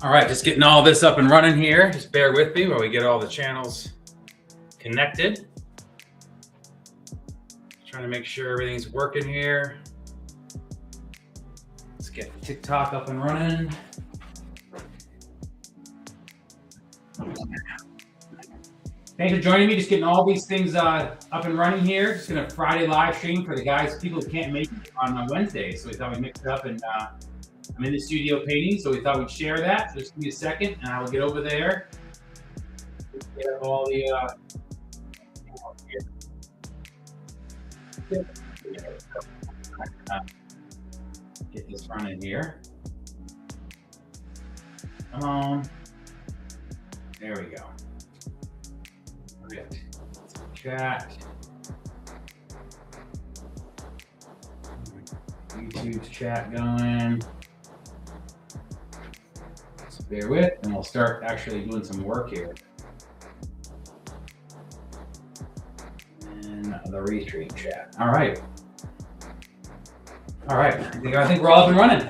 All right, just getting all this up and running here. Just bear with me while we get all the channels connected. Trying to make sure everything's working here. Let's get TikTok up and running. Thanks for joining me. Just getting all these things up and running here. Just gonna Friday live stream for the guys, people who can't make it on Wednesday. So we thought we'd mix it up, and I'm in the studio painting, so we thought we'd share that. So just give me a second, and I will get over there. Get all the get this running here. Come on. There we go. Good. Chat. YouTube's chat going. So bear with, and we'll start actually doing some work here. And the restream chat. All right. All right. I think we're all up and running.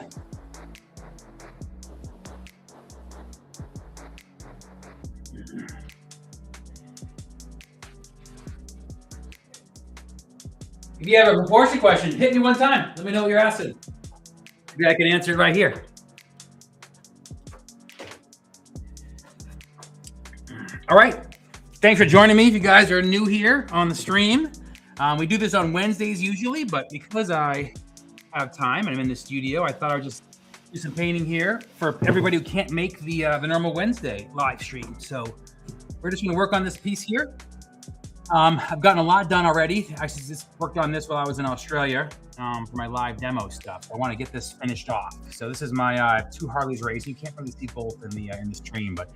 If you have a proportion question, hit me one time. Let me know what you're asking. Maybe I can answer it right here. All right. Thanks for joining me. If you guys are new here on the stream, we do this on Wednesdays usually, but because I have time and I'm in the studio, I thought I would just do some painting here for everybody who can't make the normal Wednesday live stream. So we're just going to work on this piece here. I've gotten a lot done already. I actually just worked on this while I was in Australia for my live demo stuff. I want to get this finished off. So this is my 2 Harleys race. You can't really see both in the stream, but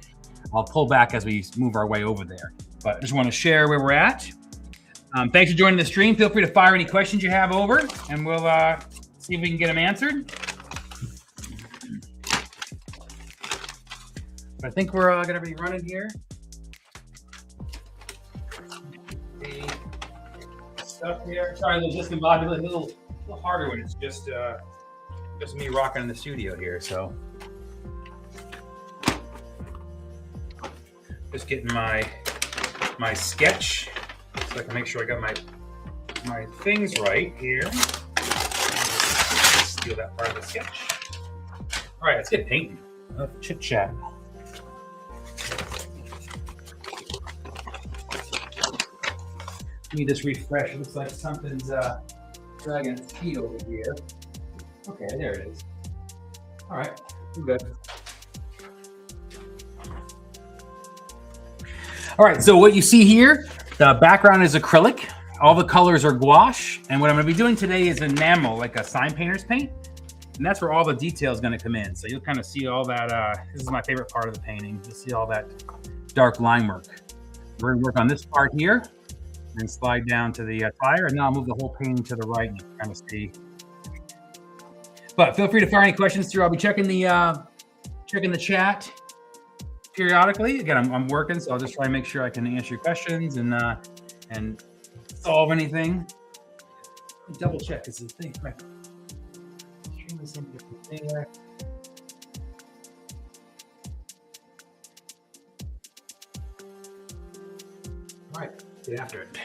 I'll pull back as we move our way over there. But I just want to share where we're at. Thanks for joining the stream. Feel free to fire any questions you have over, and we'll see if we can get them answered. I think we're going to be running here. Stuff here. Sorry, there's just a little harder when it's just me rocking in the studio here. So just getting my sketch so I can make sure I got my things right here. Steal that part of the sketch. All right, let's get painting. Chit chat. Let me just refresh. It looks like something's dragging its feet over here. Okay, there it is. All right, we're good. All right, so what you see here, the background is acrylic. All the colors are gouache. And what I'm gonna be doing today is enamel, like a sign painter's paint. And that's where all the detail is gonna come in. So you'll kind of see all that, this is my favorite part of the painting. You'll see all that dark line work. We're gonna work on this part here and slide down to the tire. And now I'll move the whole painting to the right and kind of see. But feel free to fire any questions through. I'll be checking the chat periodically. Again, I'm working, so I'll just try and make sure I can answer your questions and solve anything. Double check is the thing. Right. All right, get after it.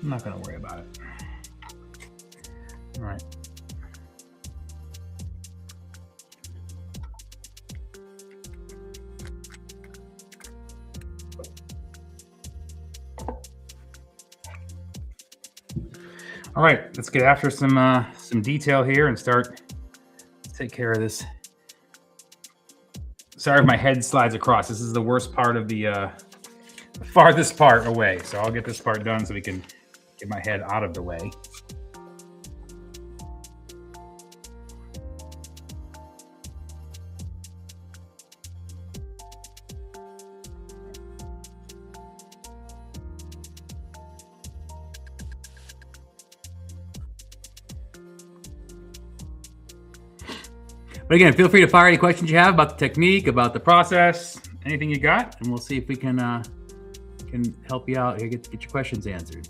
I'm not going to worry about it. All right. All right, let's get after some detail here and start to take care of this. Sorry if my head slides across. This is the worst part of the farthest part away. So I'll get this part done so we can get my head out of the way. But again, feel free to fire any questions you have about the technique, about the process, anything you got, and we'll see if we can help you out here, get your questions answered.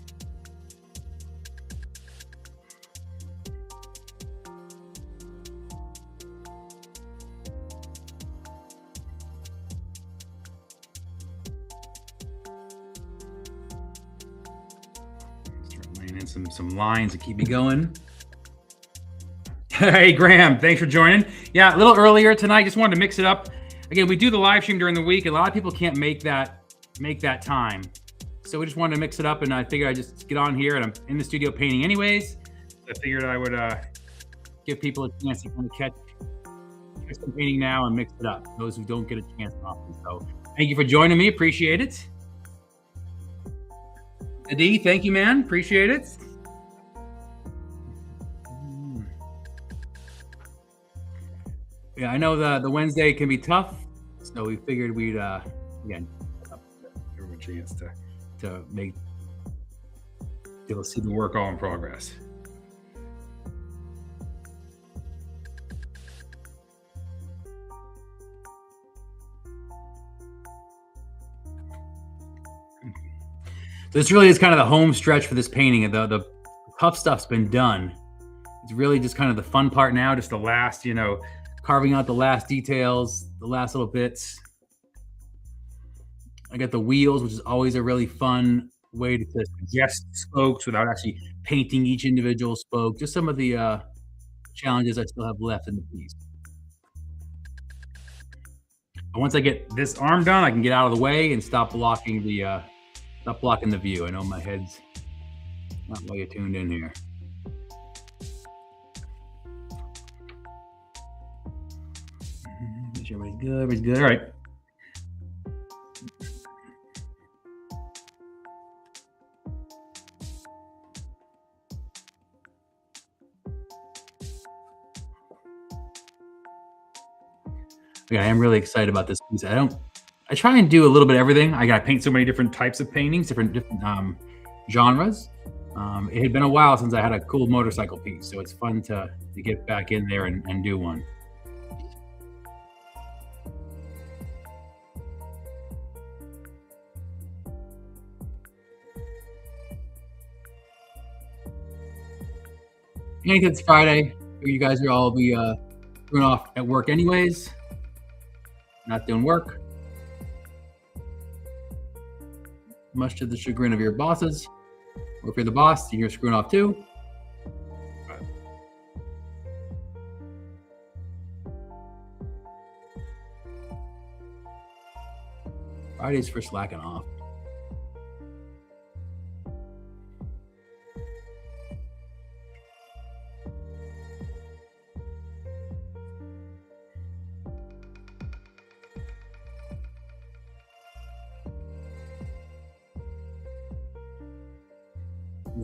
And then some lines to keep me going. Hey, Graham, thanks for joining. Yeah, a little earlier tonight. Just wanted to mix it up. Again, we do the live stream during the week. A lot of people can't make that time. So we just wanted to mix it up, and I figured I'd just get on here, and I'm in the studio painting anyways. I figured I would give people a chance to kind of catch some painting now and mix it up, those who don't get a chance often. So thank you for joining me. Appreciate it. Adi, thank you, man. Appreciate it. Yeah, I know the Wednesday can be tough, so we figured we'd again give everyone a chance to make able to see the work all in progress. So this really is kind of the home stretch for this painting. The tough stuff's been done. It's really just kind of the fun part now, just the last, carving out the last details, the last little bits. I got the wheels, which is always a really fun way to suggest spokes without actually painting each individual spoke. Just some of the challenges I still have left in the piece. But once I get this arm done, I can get out of the way and stop blocking the view. I know my head's not way tuned in here. Make sure everybody's good. Everybody's good. All right. Yeah, I am really excited about this piece. I try and do a little bit of everything. I got to paint so many different types of paintings, different genres. It had been a while since I had a cool motorcycle piece, so it's fun to get back in there and do one. And it's Friday. You guys will all be going off at work anyways. Not doing work. Much to the chagrin of your bosses. Or if you're the boss, you're screwing off too. Fridays for slacking off.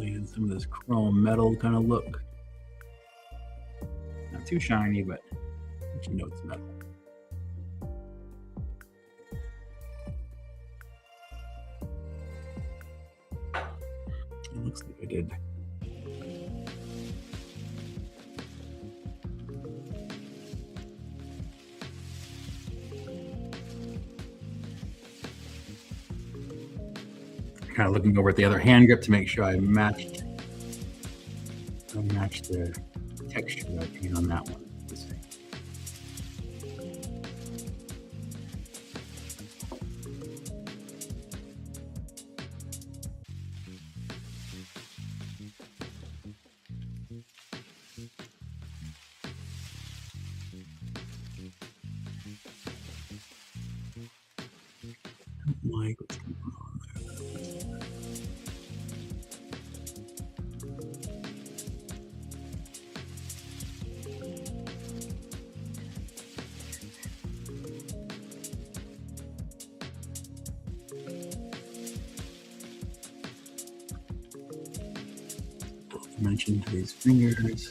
And some of this chrome metal kind of look. Not too shiny, but you know it's metal. It looks like I did. Kind of looking over at the other hand grip to make sure I matched the texture that I paint on that one. Let's see. Mike, what's going on there? Mention to these fingers.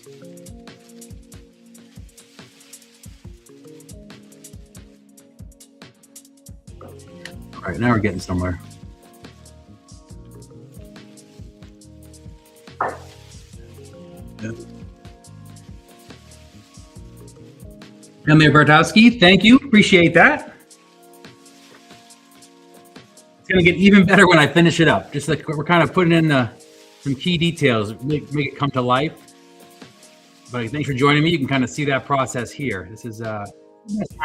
All right, now we're getting somewhere. Emily Bartowski, thank you. Appreciate that. It's going to get even better when I finish it up. Just like we're kind of putting in some key details, make it come to life. But thanks for joining me. You can kind of see that process here. This is time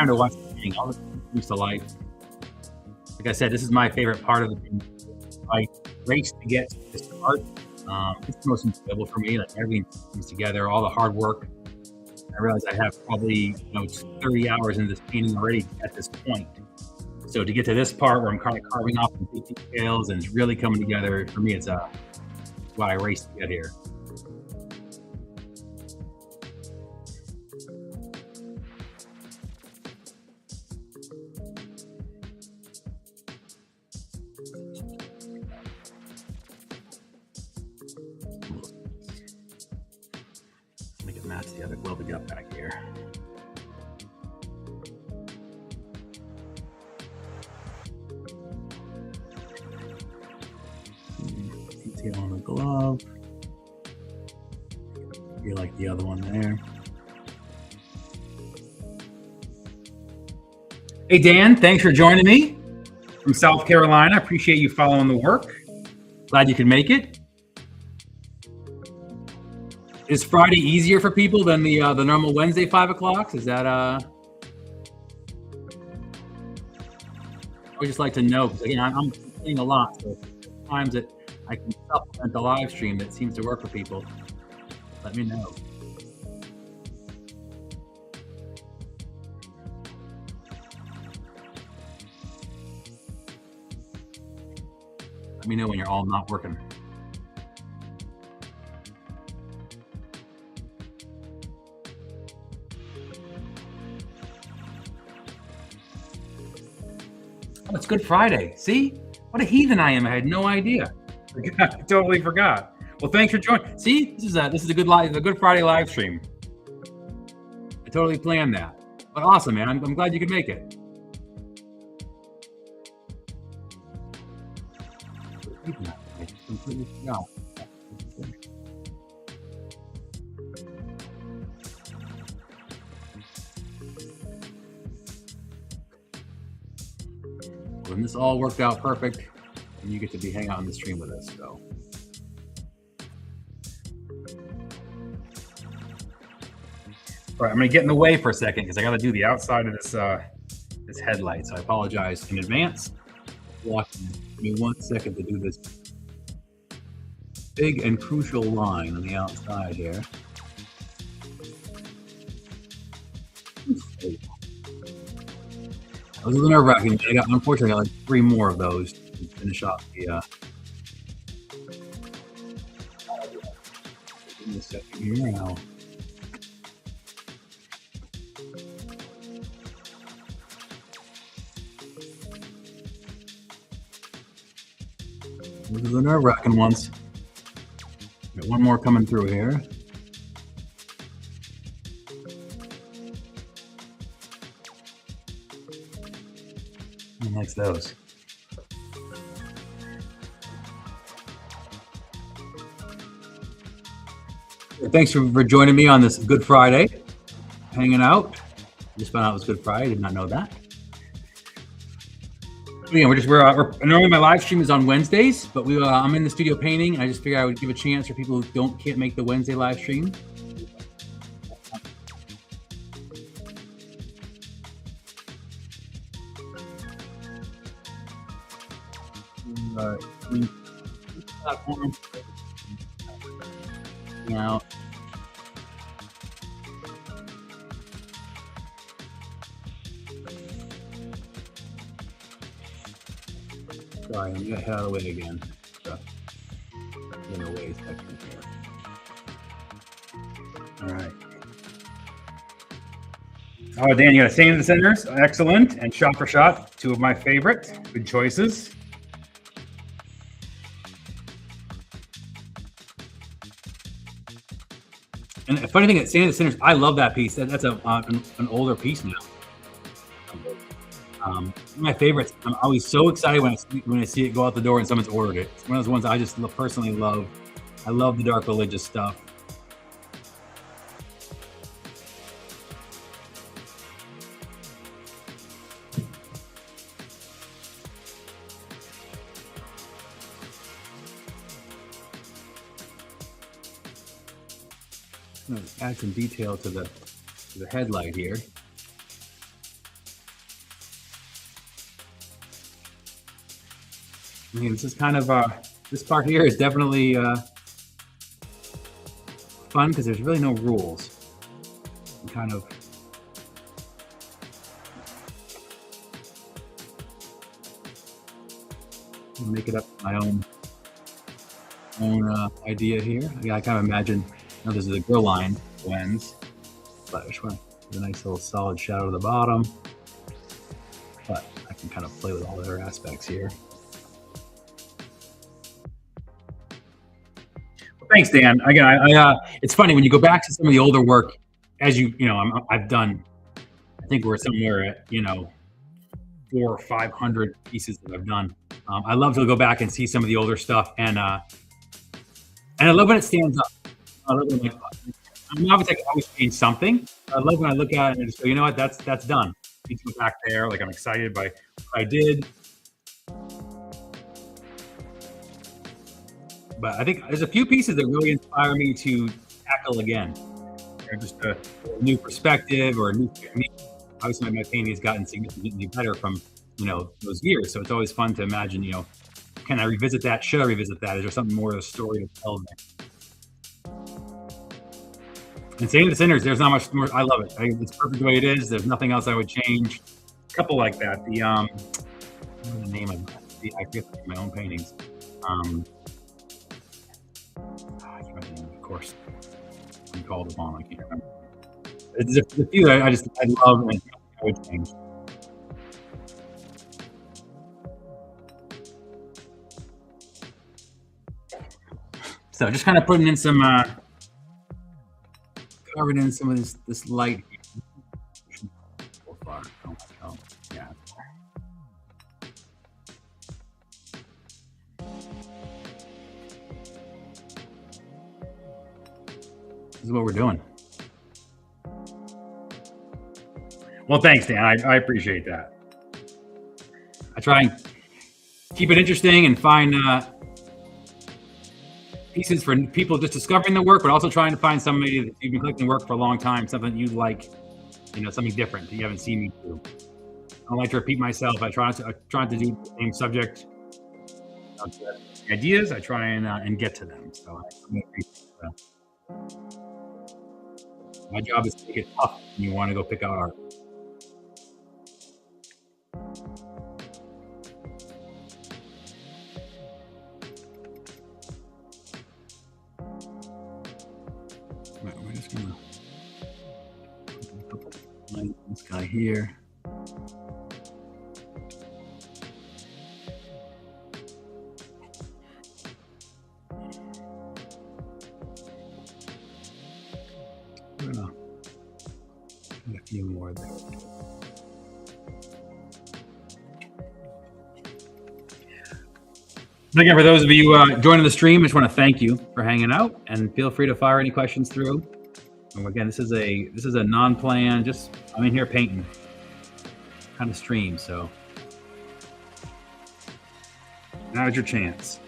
to watch the thing. All this comes to life. Like I said, this is my favorite part of the thing. I race to get to this part It's the most enjoyable for me. Like everything comes together, all the hard work. I realize I have probably 30 hours in this painting already at this point. So to get to this part where I'm kind of carving off the big details and it's really coming together, for me, it's why I race to get here. Let me get match the other glove we got back here. Detail on the glove. You like the other one there. Hey Dan, thanks for joining me from South Carolina. Appreciate you following the work. Glad you could make it. Is Friday easier for people than the normal Wednesday 5 o'clock? Is that I would just like to know, because again, I'm seeing a lot, so times that I can supplement the live stream that seems to work for people. Let me know. Let me know when you're all not working. Oh, it's Good Friday. See? What a heathen I am. I had no idea. I totally forgot. Well, thanks for joining. See? This is a Good Friday live stream. I totally planned that. But awesome, man. I'm glad you could make it. I completely forgot. And this all worked out perfect, and you get to be hang out on the stream with us. So, all right, I'm gonna get in the way for a second because I got to do the outside of this headlight. So I apologize in advance. Give me 1 second to do this big and crucial line on the outside here. Those are the nerve-wracking. Unfortunately, I got like 3 more of those to finish off the. Give me a second here now. Those are the nerve-wracking ones. Got one more coming through here. Likes those. Thanks for joining me on this Good Friday, hanging out. Just found out it was Good Friday. I did not know that. Yeah, we're normally my live stream is on Wednesdays, but I'm in the studio painting. I just figured I would give a chance for people who can't make the Wednesday live stream. Platform. Now, sorry, I'm gonna head out of the way again. In the way section here. All right. Oh, Dan, you got Sand in the Centers, excellent, and Shot for Shot, 2 of my favorite. Good choices. And the funny thing at Sand in the Centers, I love that piece. That's an older piece now. My favorites. I'm always so excited when I see it go out the door and someone's ordered it. It's one of those ones I just personally love. I love the dark religious stuff. I'm going to add some detail to the headlight here. I mean, this is kind of this part here is definitely fun because there's really no rules. You kind of make it up my own idea here. Yeah, I kind of imagine. Now this is a grill line lens, but I just want a nice little solid shadow to the bottom. But I can kind of play with all the other aspects here. Well, thanks, Dan. Again, it's funny when you go back to some of the older work, as I've done. I think we're somewhere at 400 or 500 pieces that I've done. I love to go back and see some of the older stuff, and I love when it stands up. I love when obviously I can always change something. I love when I look at it and just go, you know what, that's done. You can go back there, like I'm excited by what I did. But I think there's a few pieces that really inspire me to tackle again. Just a new perspective or a new technique. Obviously, my painting has gotten significantly better from those years. So it's always fun to imagine, can I revisit that? Should I revisit that? Is there something more of a story to tell there? And same with the Sinners. There's not much more. I love it. It's perfect the way it is. There's nothing else I would change. A couple like that. What is the name of that? I forget my own paintings. I can't remember, of course. I'm called upon. I can't remember. There's a few that I love and I would change. So just kind of putting in some, carving in some of this light. So far, oh, yeah. This is what we're doing. Well, thanks, Dan. I appreciate that. I try and keep it interesting and find pieces for people just discovering the work, but also trying to find somebody that you've been collecting work for a long time, something you like, something different that you haven't seen me do. I don't like to repeat myself. I try to do the same subject. Ideas, I try and get to them. So my job is to make it tough when you want to go pick out art. We're just gonna line this guy here. A few more there. Again, for those of you joining the stream, I just want to thank you for hanging out, and feel free to fire any questions through. And again, this is a non-planned, just I'm in here painting kind of stream. So now's your chance.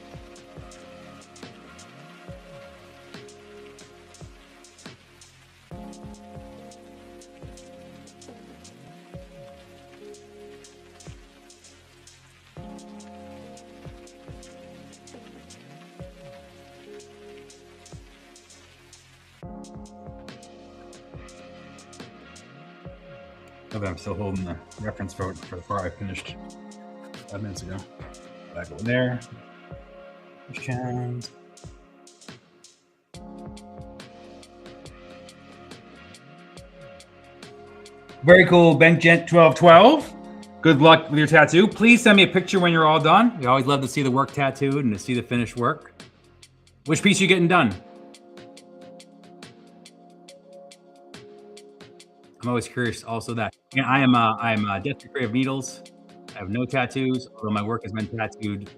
I'm still holding the reference photo for the far I finished 5 minutes ago. Back over there. Questions. Very cool, Ben Gent 1212. Good luck with your tattoo. Please send me a picture when you're all done. We always love to see the work tattooed and to see the finished work. Which piece are you getting done? I'm always curious also that. Again, I'm deathly afraid of needles. I have no tattoos, although my work has been tattooed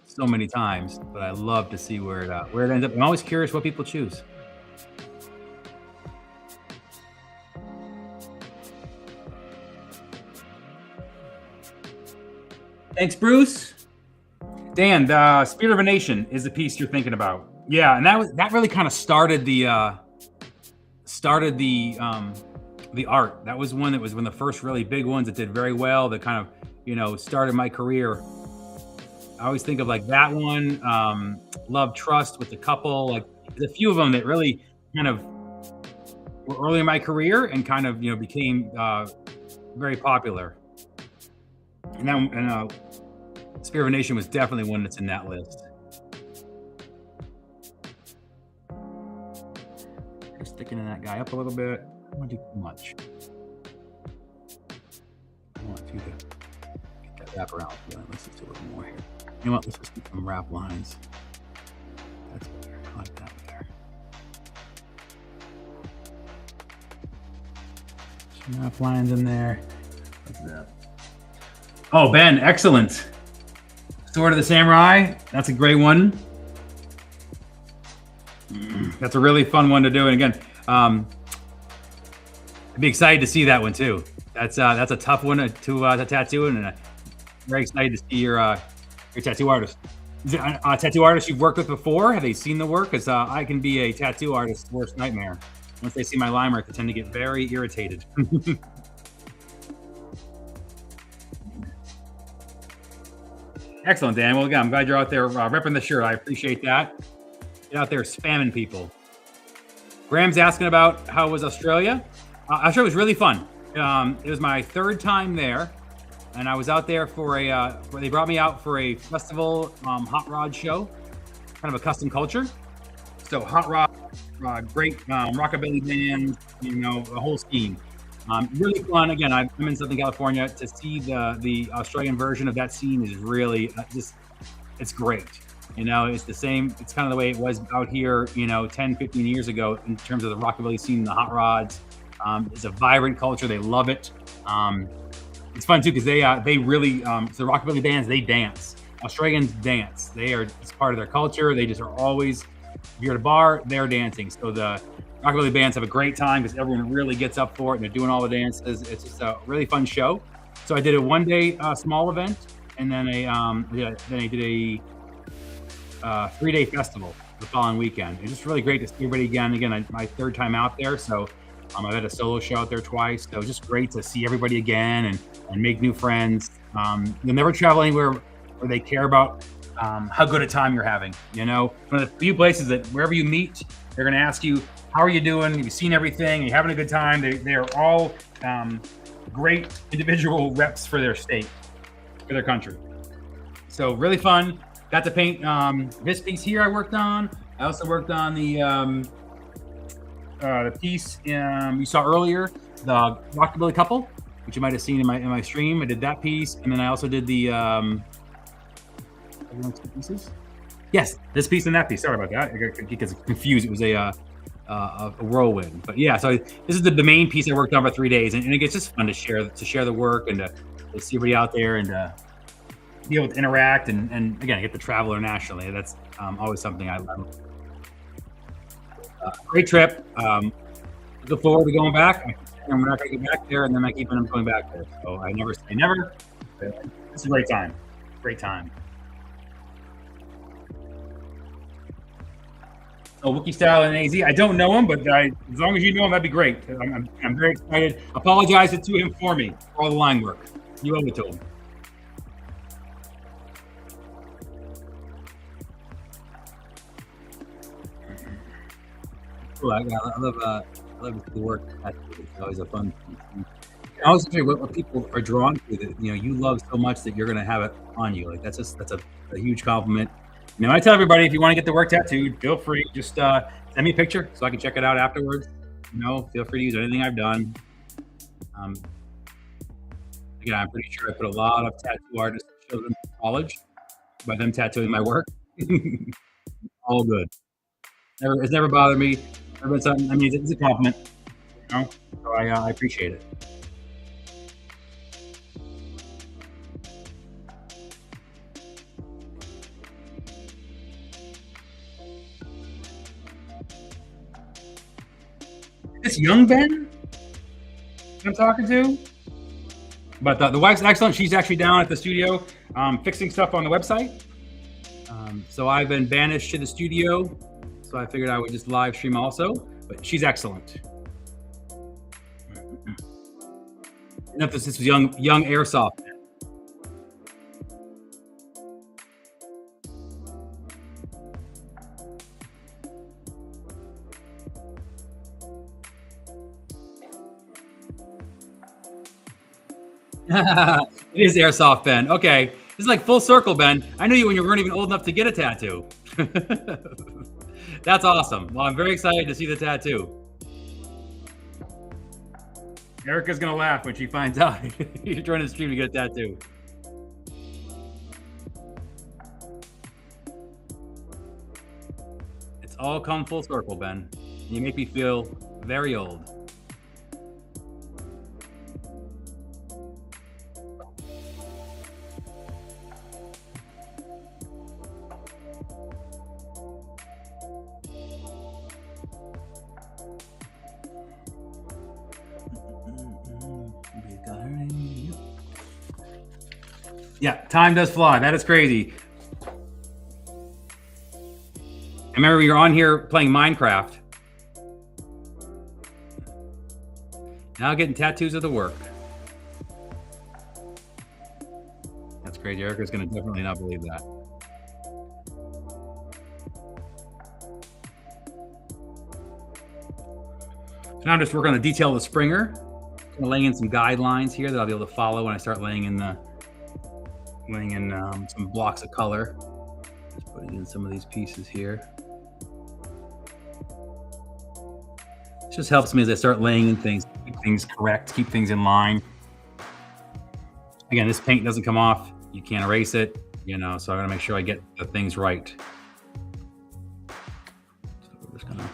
so many times, but I love to see where it ends up. I'm always curious what people choose. Thanks, Bruce. Dan, the Spirit of a Nation is the piece you're thinking about. Yeah, and that really kind of started the art. That was one of the first really big ones that did very well, that kind of, started my career. I always think of like that one, Love Trust with the couple, like There's a few of them that really kind of were early in my career and kind of became very popular. And Spirit of a Nation was definitely one that's in that list. Just sticking that guy up a little bit. I don't want to do too much. I want you to get that wrap around. Let's just do a little more here. You know what? Let's just do some wrap lines. That's better. I like that there. Some wrap lines in there. Like that. Oh, Ben, excellent. Sword of the Samurai. That's a great one. That's a really fun one to do. And again, I'd be excited to see that one too. That's a tough one to tattoo, and very excited to see your tattoo artist. Is it a tattoo artist you've worked with before? Have they seen the work? Because I can be a tattoo artist's worst nightmare. Once they see my line work, they tend to get very irritated. Excellent, Dan. Well, again, I'm glad you're out there repping the shirt. I appreciate that. Get out there spamming people. Graham's asking about how was Australia. Australia was really fun. It was my third time there, and I was out there for they brought me out for a festival hot rod show, kind of a custom culture. So hot rod, great rockabilly band, the whole scene. Really fun. Again, I'm in Southern California. To see the Australian version of that scene is really it's great. It's the same. It's kind of the way it was out here, 10, 15 years ago in terms of the rockabilly scene, the hot rods. It's a vibrant culture. They love it. It's fun too because they really so the rockabilly bands, they dance. Australians dance. It's part of their culture. They just are always, if you're at a bar, they're dancing. So the rockabilly bands have a great time because everyone really gets up for it and they're doing all the dances. It's just a really fun show. So I did a one-day small event, and then I did a 3-day festival the following weekend. It's just really great to see everybody again. Again, my third time out there, so I've had a solo show out there twice. So it was just great to see everybody again and make new friends. You'll never travel anywhere where they care about how good a time you're having. One of the few places that wherever you meet, they're going to ask you, how are you doing? Have you seen everything? Are you having a good time? They are all great individual reps for their state, for their country. So really fun. Got to paint this piece here I worked on. I also worked on the piece you saw earlier, the Rockabilly couple, which you might have seen in my stream. I did that piece, and then I also did the two pieces. Yes, this piece and that piece. Sorry about that. I got confused. It was a whirlwind. But yeah, so this is the main piece I worked on for 3 days, and it's just fun to share the work and to see everybody out there and be able to interact and again get to travel internationally. That's always something I love. Great trip. Look forward to going back. And we're not going to get back there, and then I keep on going back there. So I never say never. It's a great time. Great time. Oh, Wookiee Style and AZ. I don't know him, but as long as you know him, that'd be great. I'm very excited. Apologize to him for me for all the line work. You owe it to him. Cool. I love the work. It's always a fun thing. I always say what people are drawn to that you love so much that you're going to have it on you. Like that's a huge compliment. I tell everybody, if you want to get the work tattooed, feel free. Just send me a picture so I can check it out afterwards. Feel free to use anything I've done. Again, I'm pretty sure I put a lot of tattoo artists children in college by them tattooing my work. All good. It's never bothered me. Never been something. I mean, it's a compliment. So I appreciate it. This young Ben I'm talking to, but the wife's excellent. She's actually down at the studio fixing stuff on the website. So I've been banished to the studio, so I figured I would just live stream also. But she's excellent. Enough this was young airsoft. It is airsoft, Ben. Okay. This is like full circle, Ben. I knew you when you weren't even old enough to get a tattoo. That's awesome. Well, I'm very excited to see the tattoo. Erica's going to laugh when she finds out you're trying to stream to get a tattoo. It's all come full circle, Ben. You make me feel very old. Yeah, time does fly. That is crazy. I remember you're on here playing Minecraft. Now getting tattoos of the work. That's crazy. Erica's going to definitely not believe that. So now I'm just working on the detail of the Springer. I'm laying in some guidelines here that I'll be able to follow when I start laying in some blocks of color. Just putting in some of these pieces here. It just helps me as I start laying in things, keep things correct, keep things in line. Again, this paint doesn't come off. You can't erase it, so I'm gonna make sure I get the things right. So we're just gonna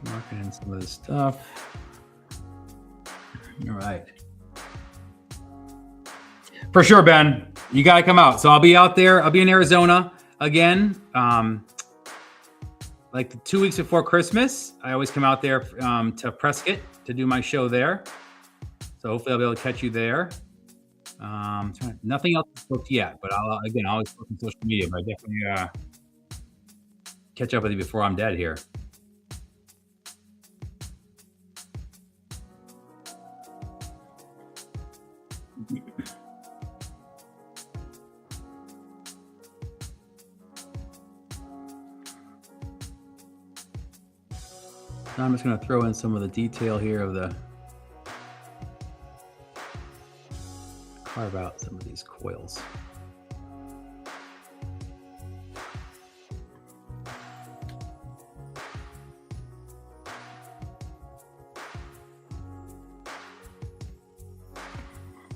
marking in some of this stuff. All right. For sure, Ben. You got to come out. So I'll be out there. I'll be in Arizona again. Like the 2 weeks before Christmas, I always come out there to Prescott to do my show there. So hopefully I'll be able to catch you there. Nothing else is booked yet, but I'll always post on social media. But I definitely catch up with you before I'm dead here. Now I'm just going to throw in some of the detail here of the carve out some of these coils.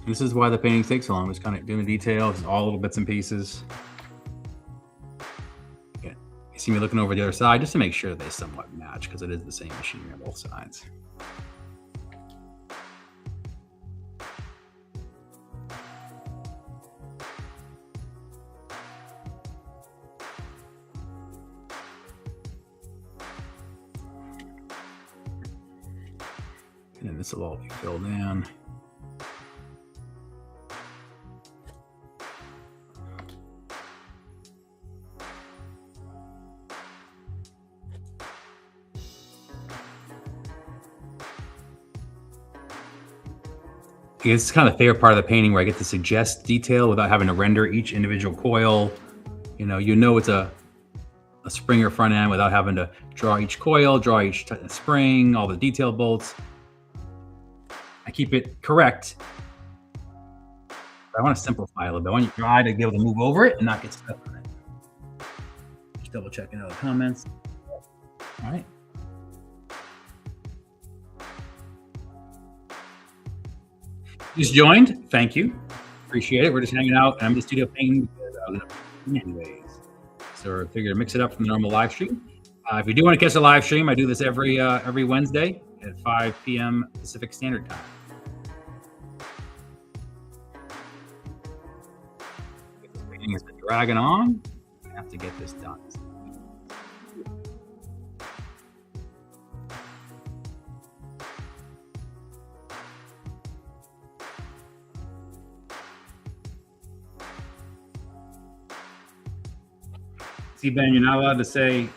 This is why the painting takes so long. I'm just kind of doing the details, all little bits and pieces. Yeah. You see me looking over the other side just to make sure they somewhat match because it is the same machinery on both sides. And then this will all be filled in. It's kind of the favorite part of the painting where I get to suggest detail without having to render each individual coil. It's a Springer front end without having to draw each coil, draw each spring, all the detail bolts. I keep it correct. But I want to simplify a little bit. I want your eye to be able to move over it and not get stuck on it. Just double checking other comments. All right. Just joined. Thank you. Appreciate it. We're just hanging out. I'm just studio painting because I was anyways. So I figured to mix it up from the normal live stream. If you do want to catch a live stream, I do this every Wednesday at 5 p.m. Pacific Standard Time. This painting has been dragging on. I have to get this done. See, Ben, you're not allowed to say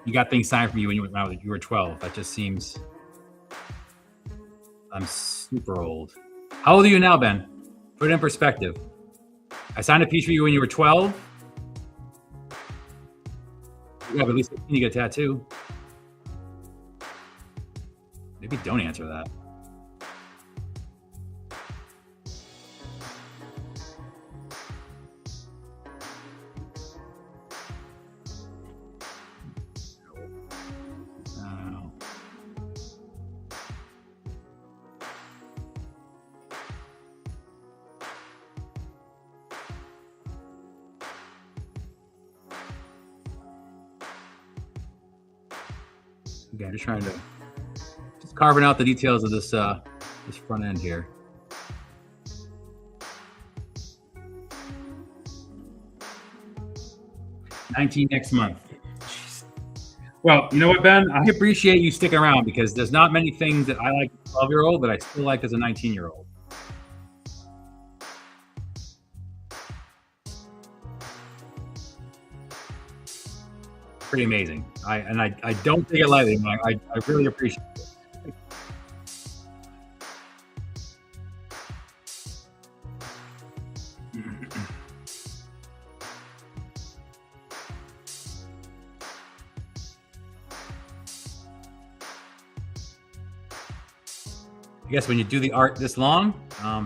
you got things signed from you when you were 12. That just seems... I'm super old. How old are you now, Ben? Put it in perspective. I signed a piece for you when you were 12. Yeah, but at least 15 you get a tattoo. Maybe don't answer that. Again, just trying to carving out the details of this this front end here. $19 next month. Jeez. Well, you know what, Ben? I appreciate you sticking around because there's not many things that I like as a 12-year-old that I still like as a 19-year-old. Pretty amazing. I don't take it lightly. I really appreciate it. I guess when you do the art this long,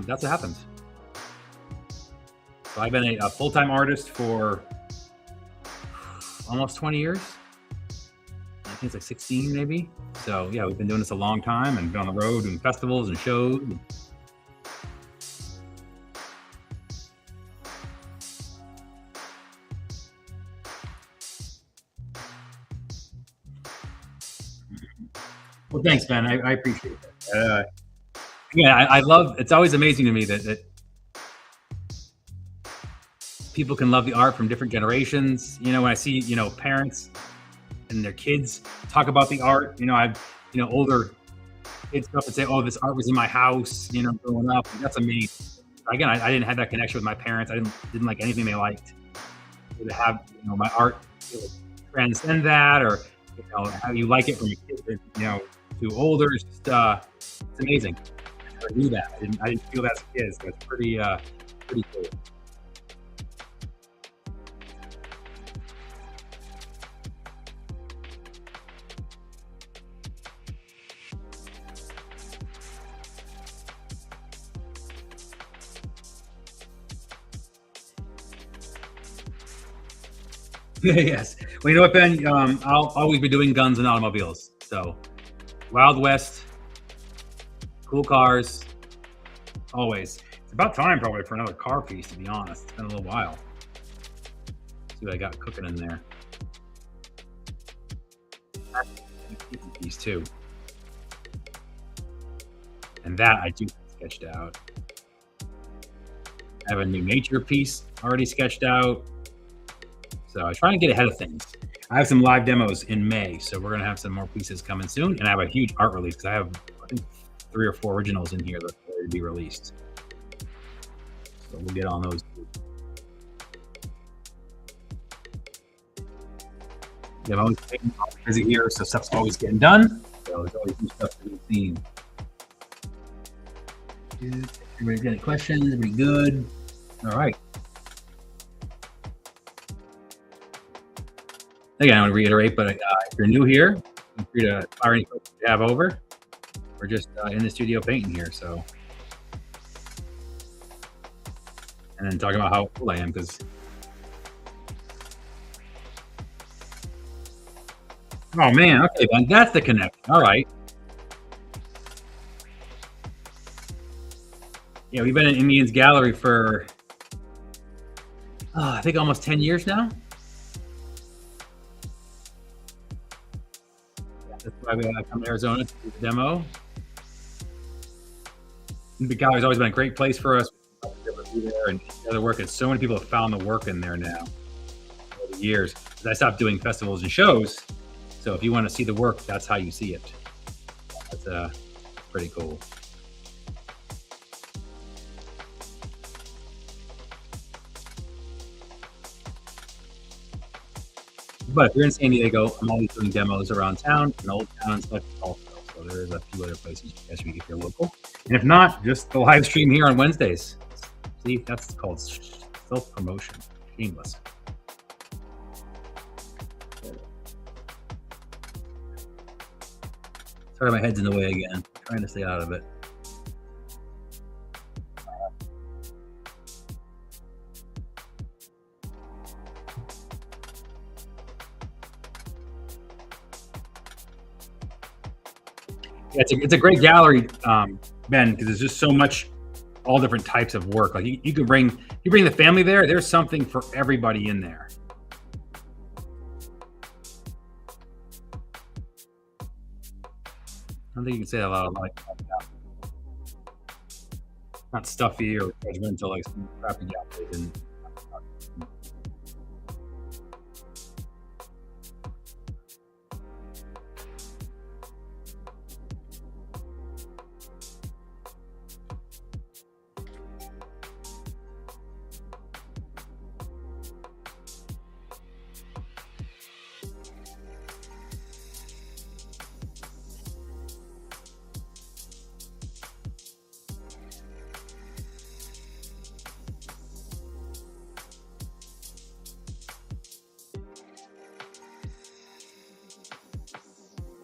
that's what happens. So I've been a full-time artist for almost 20 years. I think it's like 16 maybe. So yeah, we've been doing this a long time and been on the road doing festivals and shows. Well, thanks, Ben. I appreciate that. Yeah, I love. It's always amazing to me that people can love the art from different generations. You know, when I see parents and their kids talk about the art, I've older kids come up and say, "Oh, this art was in my house," growing up. That's amazing. Again, I didn't have that connection with my parents. I didn't like anything they liked. To have my art transcend that, or how you like it from a kid, to older. It's just it's amazing. I never knew that. I didn't feel that as a kid. So it's pretty cool. Yes. Well, you know what, Ben? I'll always be doing guns and automobiles. So, Wild West, cool cars, always. It's about time probably for another car piece, to be honest. It's been a little while. See what I got cooking in there. Piece too. And that I do sketched out. I have a new nature piece already sketched out. So I try and get ahead of things. I have some live demos in May, so we're gonna have some more pieces coming soon, and I have a huge art release because I have, I think, 3 or 4 originals in here that are ready to be released. So we'll get on those. Yeah, I'm always busy here, so stuff's always getting done. So there's always new stuff to be seen. Everybody got any questions? Everybody good? All right. Again, I want to reiterate, but if you're new here, feel free to fire any questions you have over. We're just in the studio painting here, so. And then talking about how cool I am, because. Oh man, okay, then that's the connection. All right. Yeah, we've been in Indian's Gallery for, I think almost 10 years now. That's why we come to Arizona to do the demo. The gallery's always been a great place for us. There and other work, and so many people have found the work in there now over the years. I stopped doing festivals and shows, so if you want to see the work, that's how you see it. That's pretty cool. But if you're in San Diego, I'm always doing demos around town and Old Town and stuff also. So there's a few other places you guys can if you're local. And if not, just the live stream here on Wednesdays. See, that's called self-promotion. Shameless. Sorry, my head's in the way again. I'm trying to stay out of it. Yeah, it's a great gallery, Ben, because there's just so much, all different types of work. Like you can bring the family there. There's something for everybody in there. I don't think you can say that loud. Like not stuffy or judgmental like some crappy galleries. And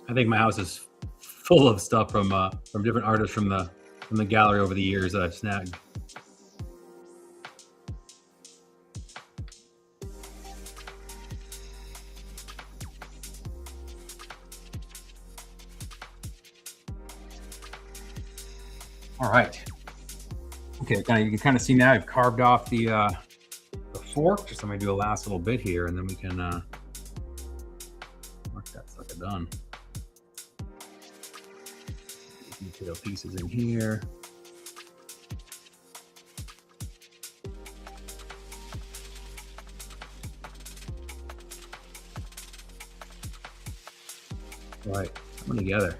I think my house is full of stuff from different artists from the gallery over the years that I've snagged. All right. Okay, you can kind of see now I've carved off the fork. Just let me do a last little bit here, and then we can mark that sucker done. Detail pieces in here. All right, coming together.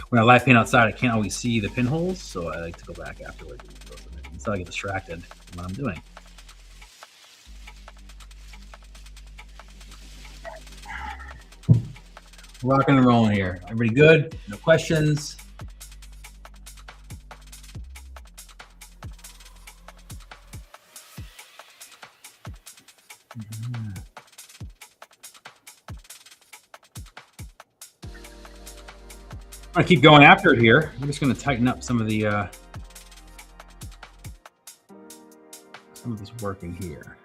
When I live paint outside, I can't always see the pinholes, so I like to go back afterwards. So I get distracted from what I'm doing. Rocking and rolling here. Everybody good? No questions? I'm gonna keep going after it here. I'm just gonna tighten up some of the some of this working here.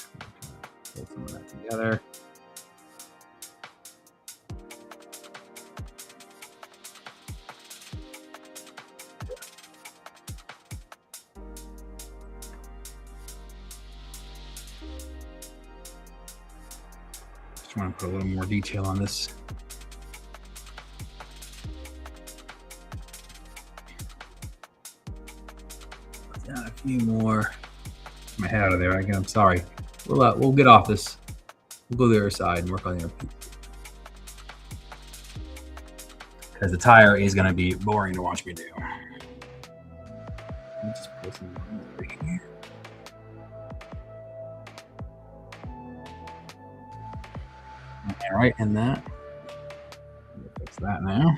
Pull some of that together. Just want to put a little more detail on this. A few more. Get my head out of there. Again, I'm sorry. We'll get off this. We'll go to the other side and work on the other piece. Because the tire is going to be boring to watch me do. Let me just put some right here. All right, and that. Fix that now.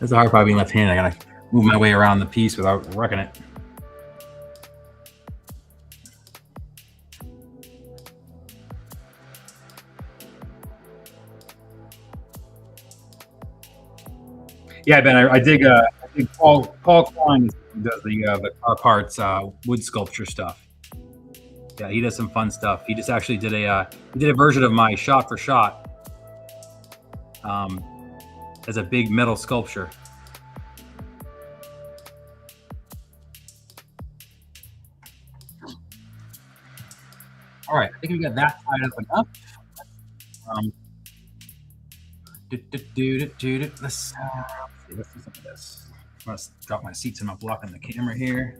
That's the hard part being left-handed. I gotta move my way around the piece without wrecking it. Yeah, Ben, I dig Paul Klein does the car parts wood sculpture stuff. Yeah, he does some fun stuff. He just actually did a version of my shot for shot as a big metal sculpture. All right, I think we got that tied up enough. Let's do some of this. I'm gonna drop my seats. I'm not blocking the camera here.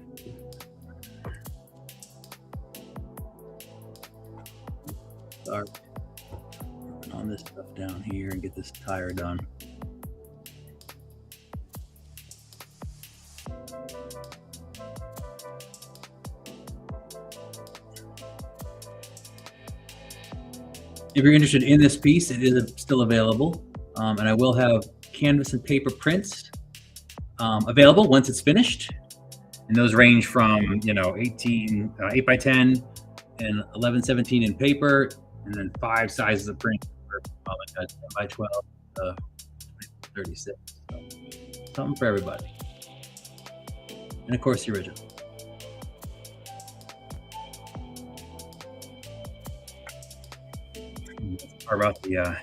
Start working on this stuff down here and get this tire done. If you're interested in this piece, it is still available. And I will have canvas and paper prints available once it's finished. And those range from, 18, 8 by 10 and 11/17 in paper, and then 5 sizes of print for like a 10 by 12, 36. So, something for everybody. And of course, the original. Part about the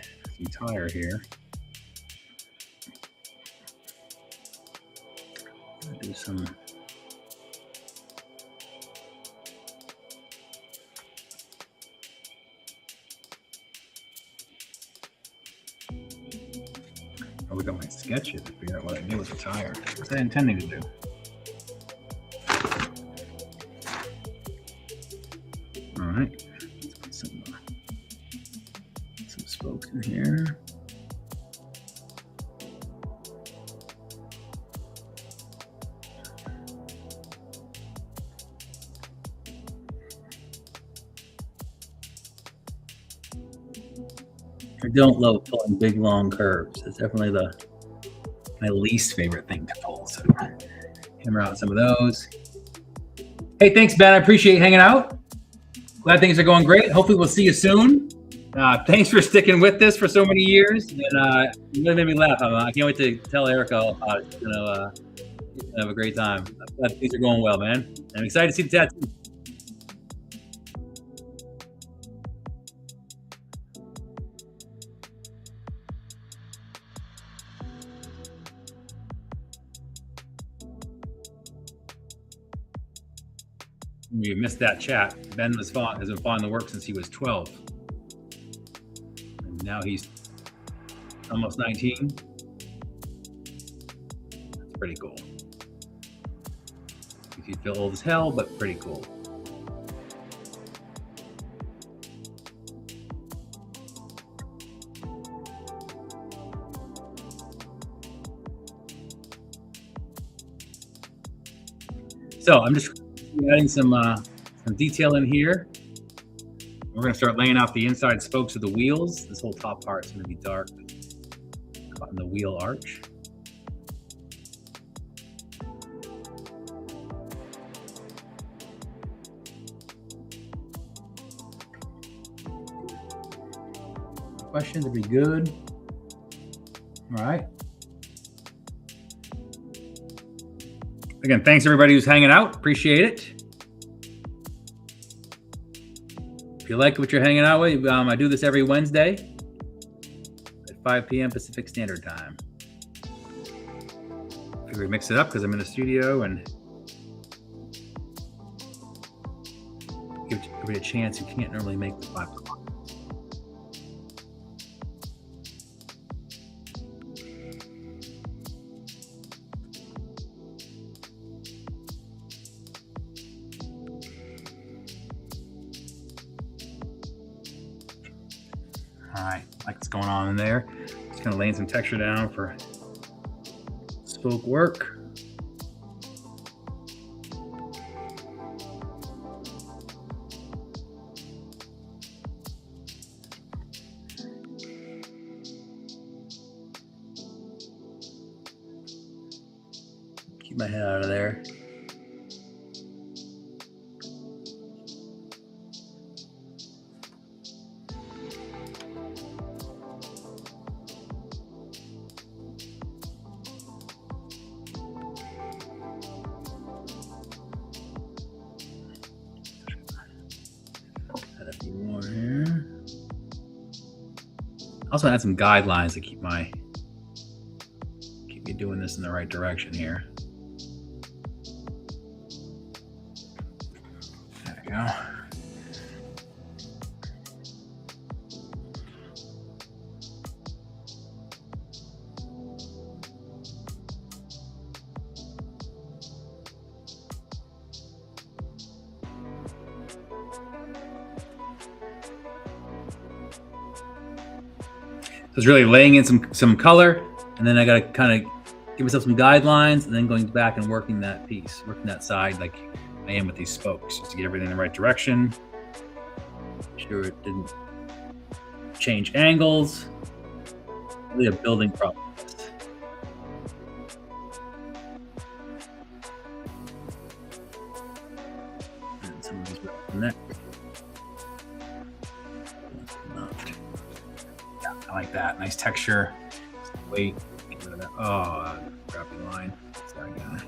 tire here. I'll do some. I'll look at my sketches to figure out what I do with the tire. What's I intending to do? All right, let's put some spokes in here. I don't love pulling big, long curves. It's definitely my least favorite thing to pull. So hammer out some of those. Hey, thanks, Ben. I appreciate hanging out. Glad things are going great. Hopefully we'll see you soon. Thanks for sticking with this for so many years. And you really made me laugh. I can't wait to tell Erica all about it. She's gonna have a great time. I'm glad things are going well, man. I'm excited to see the tattoo. We missed that chat. Ben has been following the work since he was 12. And now he's almost 19. That's pretty cool. If you feel old as hell, but pretty cool. So I'm just adding some detail in here. We're going to start laying out the inside spokes of the wheels. This whole top part is going to be dark on the wheel arch. Questions would be good. All right. Again, thanks everybody who's hanging out. Appreciate it. If you like what you're hanging out with, I do this every Wednesday at 5 p.m. Pacific Standard Time. I figure we mix it up because I'm in the studio and give everybody a chance who can't normally make the 5 o'clock. All right, like what's going on in there. Just kind of laying some texture down for spoke work. Keep my head out of there. Also add some guidelines to keep me doing this in the right direction here. There we go. So it's really laying in some color, and then I got to kind of give myself some guidelines, and then going back and working that piece, working that side like I am with these spokes, just to get everything in the right direction. Make sure it didn't change angles. Really a building process. And some of these right in the neck. Yeah, I like that. Nice texture. Weight. Get rid of that. Oh, crappy line. Sorry, guy.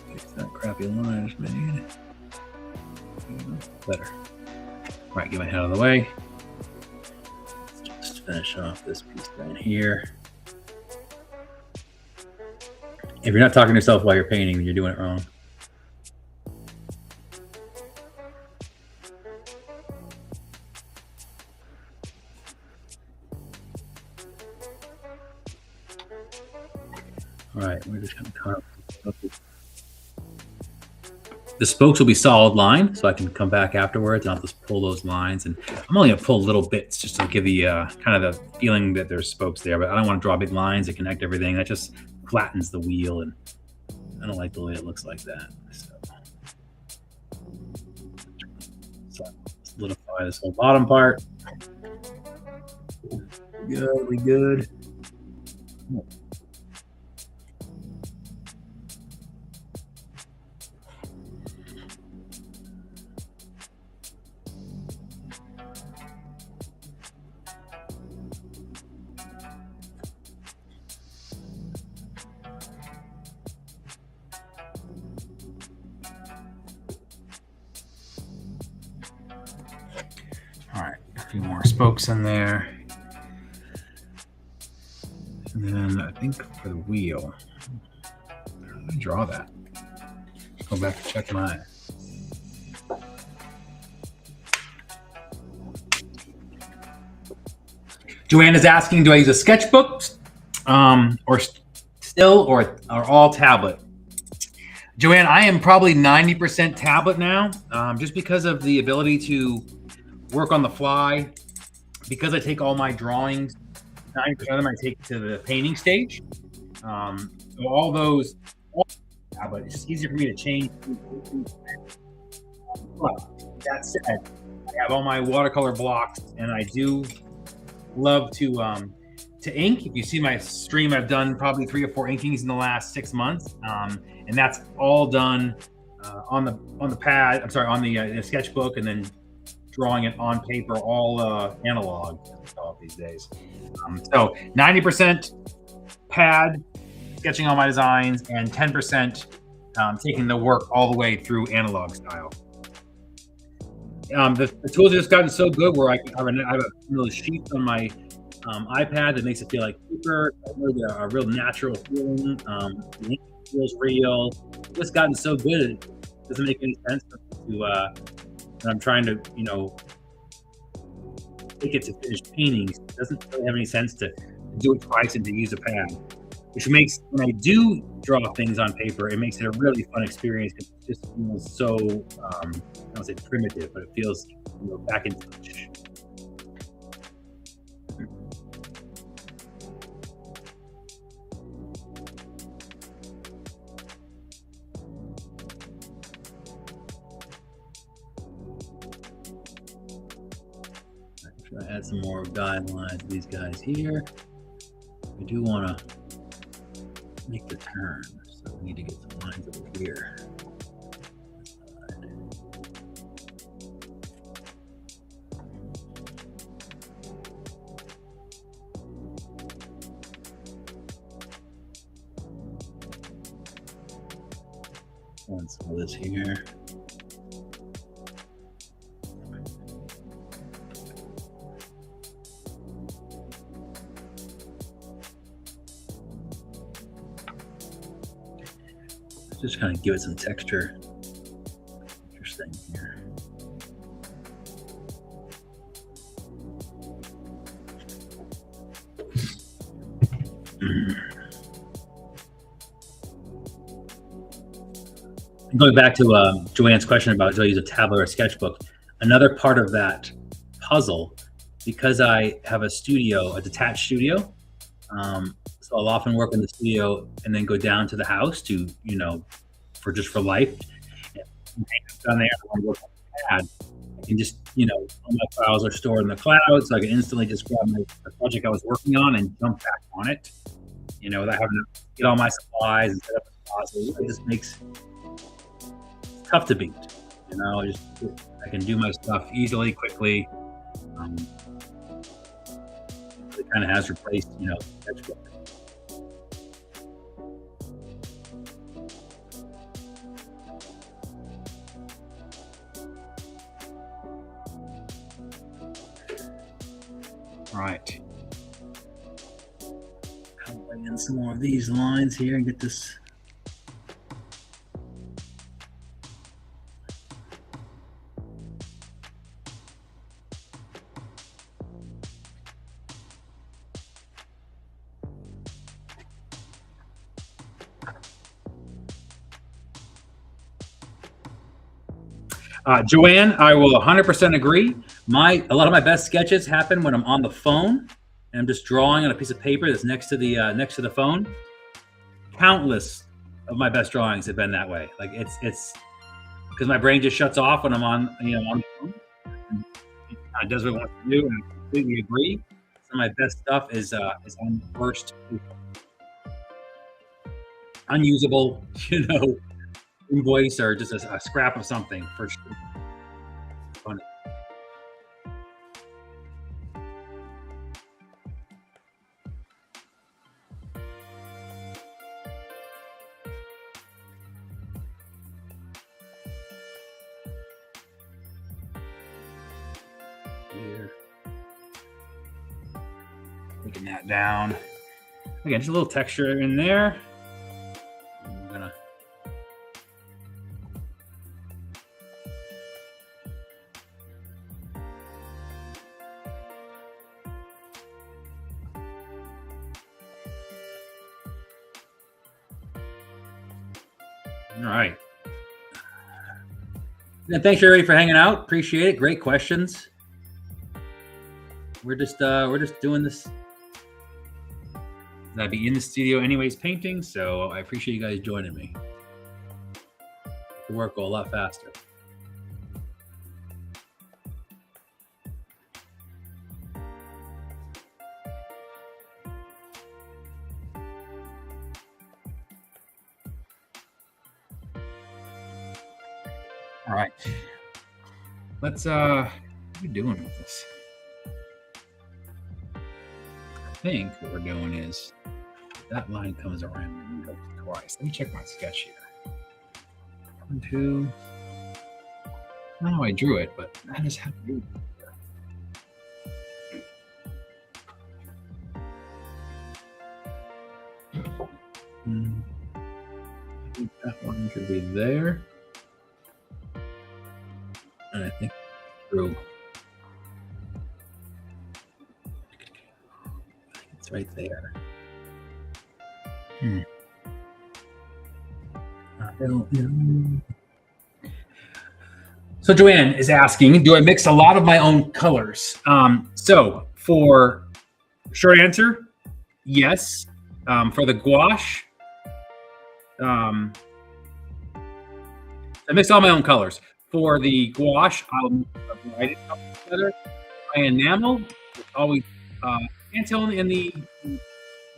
Fix that crappy line I just made. Better. All right, get my head out of the way. Let's just finish off this piece right here. If you're not talking to yourself while you're painting, you're doing it wrong. All right, we're just going to carve. The spokes will be solid line, so I can come back afterwards and I'll just pull those lines. And I'm only going to pull little bits just to give the kind of the feeling that there's spokes there, but I don't want to draw big lines that connect everything. That just flattens the wheel, and I don't like the way it looks like that. So solidify this whole bottom part. Good, we good. All right, a few more spokes in there. And then I think for the wheel, how do I draw that? Go back and check mine. Joanne is asking, do I use a sketchbook or still or all tablet? Joanne, I am probably 90% tablet now, just because of the ability to work on the fly. Because I take all my drawings, 90% of them I take to the painting stage. So all those, but it's just easier for me to change. But that said, I have all my watercolor blocks, and I do love to ink. If you see my stream, I've done probably 3 or 4 inkings in the last 6 months, and that's all done on the pad. I'm sorry, on the sketchbook, and then drawing it on paper, all analog these days. So 90% pad, sketching all my designs, and 10% taking the work all the way through analog style. The tools have just gotten so good where I have a little sheet on my iPad that makes it feel like paper, a real natural feeling. The ink feels real. It's just gotten so good, it doesn't make any sense to when I'm trying to, take it to finished paintings. It doesn't really have any sense to do it twice and to use a pad, which makes, when I do draw things on paper, it makes it a really fun experience. It just feels so, I don't say primitive, but it feels back in touch. Add some more guidelines to these guys here. We do want to make the turn, so we need to get some lines over here. And some of this here. Just kind of give it some texture. Interesting here. Going back to Joanne's question about do I use a tablet or a sketchbook, another part of that puzzle, because I have a studio, a detached studio, so I'll often work in the studio and then go down to the house to, for life. Down there, I work on the pad. can just, all my files are stored in the cloud, so I can instantly just grab the project I was working on and jump back on it, without having to get all my supplies and set up a process. It just makes it tough to beat. I can do my stuff easily, quickly. It kind of has replaced, sketchbook. All right. I'll bring in some more of these lines here and get this. Joanne, I will 100% agree. A lot of my best sketches happen when I'm on the phone and I'm just drawing on a piece of paper that's next to the phone. Countless of my best drawings have been that way. Like it's because my brain just shuts off when I'm on the phone. And it kind of does what it wants to do, and I completely agree. Some of my best stuff is on the first unusable, invoice or just a scrap of something for sure. Funny. Here. Taking that down. Again, just a little texture in there. I'm gonna. All right. And thanks everybody for hanging out. Appreciate it. Great questions. We're just doing this. I'd be in the studio anyways painting, so I appreciate you guys joining me. The work go a lot faster. All right. Let's what are we doing with this? I think what we're doing is that line comes around and goes twice. Let me check my sketch here. 1, 2. I don't know how I drew it, but that is how I do it. I think that one should be there. And I think through. It's right there. I don't know. So Joanne is asking, do I mix a lot of my own colors? So for short answer, yes. For the gouache, I mix all my own colors. For the gouache, I'll write it up together. My enamel is always can't tell in the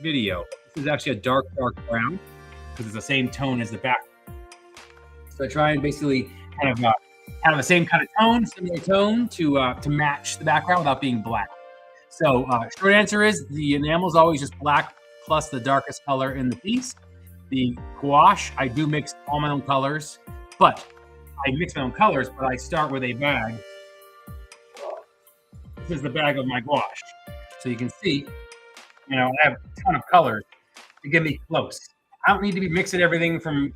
video. This is actually a dark brown because it's the same tone as the back. So I try and basically kind of have the same kind of tone, similar tone to match the background without being black. So short answer is the enamel is always just black plus the darkest color in the piece. The gouache, I do mix all my own colors, but I mix my own colors, but I start with a bag. This is the bag of my gouache. So you can see, I have a ton of colors to get me close. I don't need to be mixing everything from,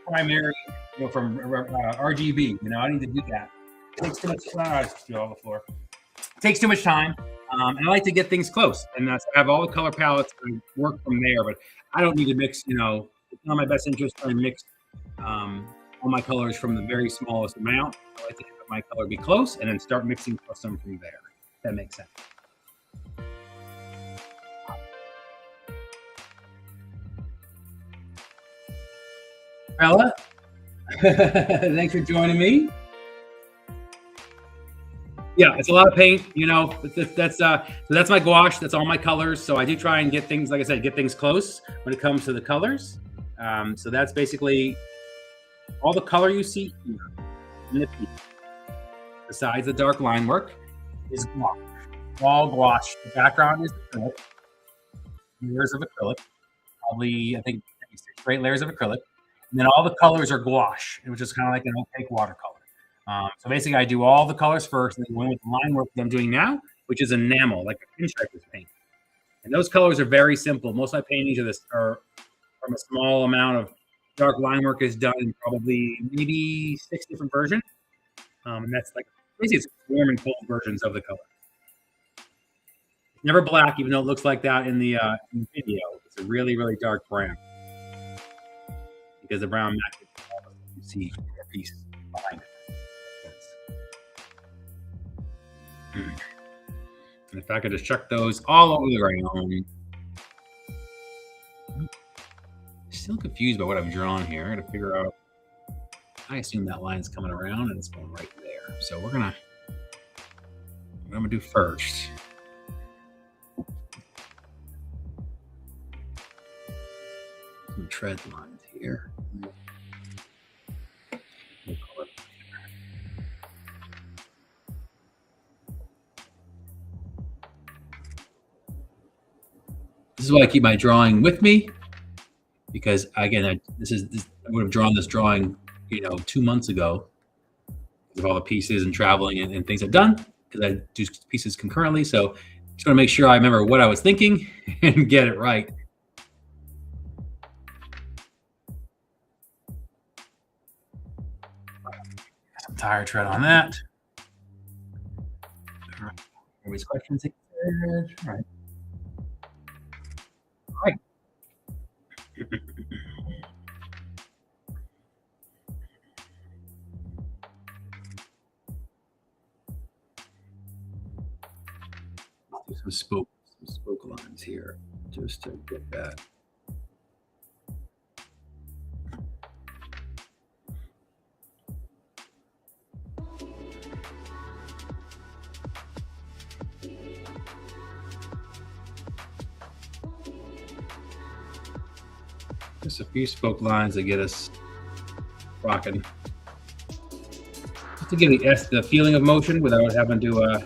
primary, from RGB. I need to do that. It takes too much time. On the floor. It takes too much time. And I like to get things close. And I have all the color palettes and work from there, but I don't need to mix, it's not my best interest to mix all my colors from the very smallest amount. I like to have my color be close and then start mixing custom from there. If that makes sense. Bella, thanks for joining me. Yeah, it's a lot of paint, you know. So that's my gouache. That's all my colors. So I do try and get things, like I said, get things close when it comes to the colors. So that's basically all the color you see here in the piece, besides the dark line work, is gouache. All gouache. The background is acrylic, layers of acrylic, probably I think 6 or 8 layers of acrylic, and then all the colors are gouache, which is kind of like an opaque watercolor. So basically, I do all the colors first, and then go in with the line work that I'm doing now, which is enamel, like a pinstriper's paint. And those colors are very simple. Most of my paintings are from a small amount of dark line work is done in probably maybe 6 different versions. And that's like basically it's warm and cold versions of the color. It's never black, even though it looks like that in the video. It's a really, really dark brown because the brown matches all the you see the piece behind it. And if I could just chuck those all over the ground. Still confused by what I've drawn here. I gotta figure out. I assume that line's coming around and it's going right there. So what I'm gonna do first. Some tread lines here. This is why I keep my drawing with me, because again, I would have drawn this drawing, 2 months ago, with all the pieces and traveling and things I've done, because I do pieces concurrently. So just want to make sure I remember what I was thinking and get it right. Some tire tread on that. All right. Anybody's questions? All right. Right. Do some spoke lines here just to get that. Just a few spoke lines that get us rocking. Just to give the feeling of motion without having to I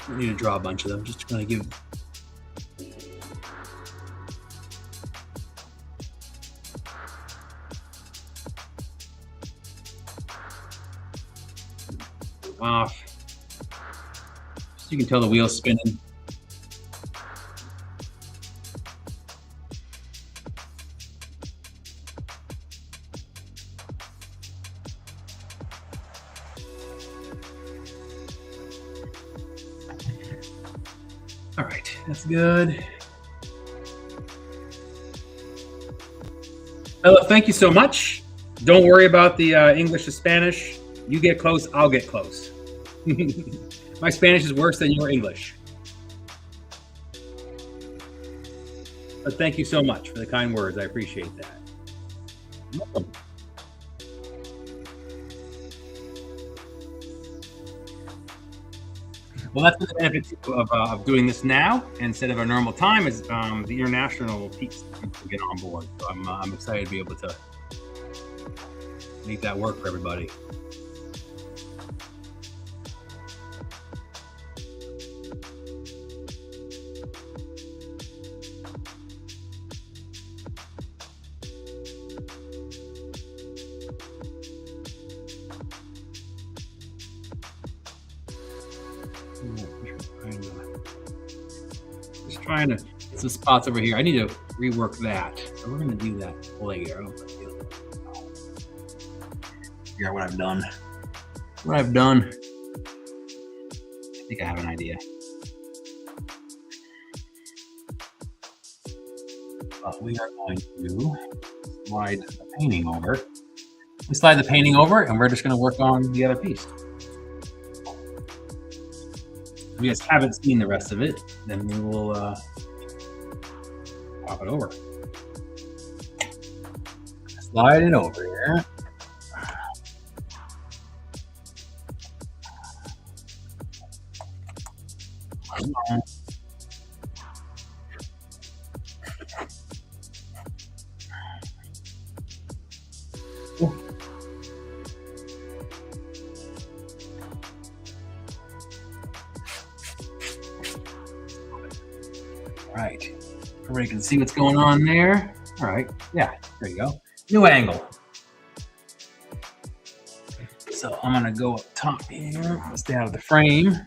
don't need to draw a bunch of them. Just trying to give off. So you can tell the wheel's spinning. All right, that's good. Ella, thank you so much. Don't worry about the English to Spanish. You get close, I'll get close. My Spanish is worse than your English. But thank you so much for the kind words. I appreciate that. You're welcome. Well, that's the benefit of doing this now instead of our normal time is the international piece to get on board. So I'm excited to be able to make that work for everybody. Just trying to get some spots over here. I need to rework that. So we're going to do that later. I don't know if I feel figure out what I've done. I think I have an idea. But we are going to slide the painting over. We slide the painting over, and we're just going to work on the other piece. If you guys haven't seen the rest of it, then we will pop it over. Slide it over here. All right. Everybody can see what's going on there. All right. Yeah, there you go. New angle. So I'm going to go up top here. Stay out of the frame.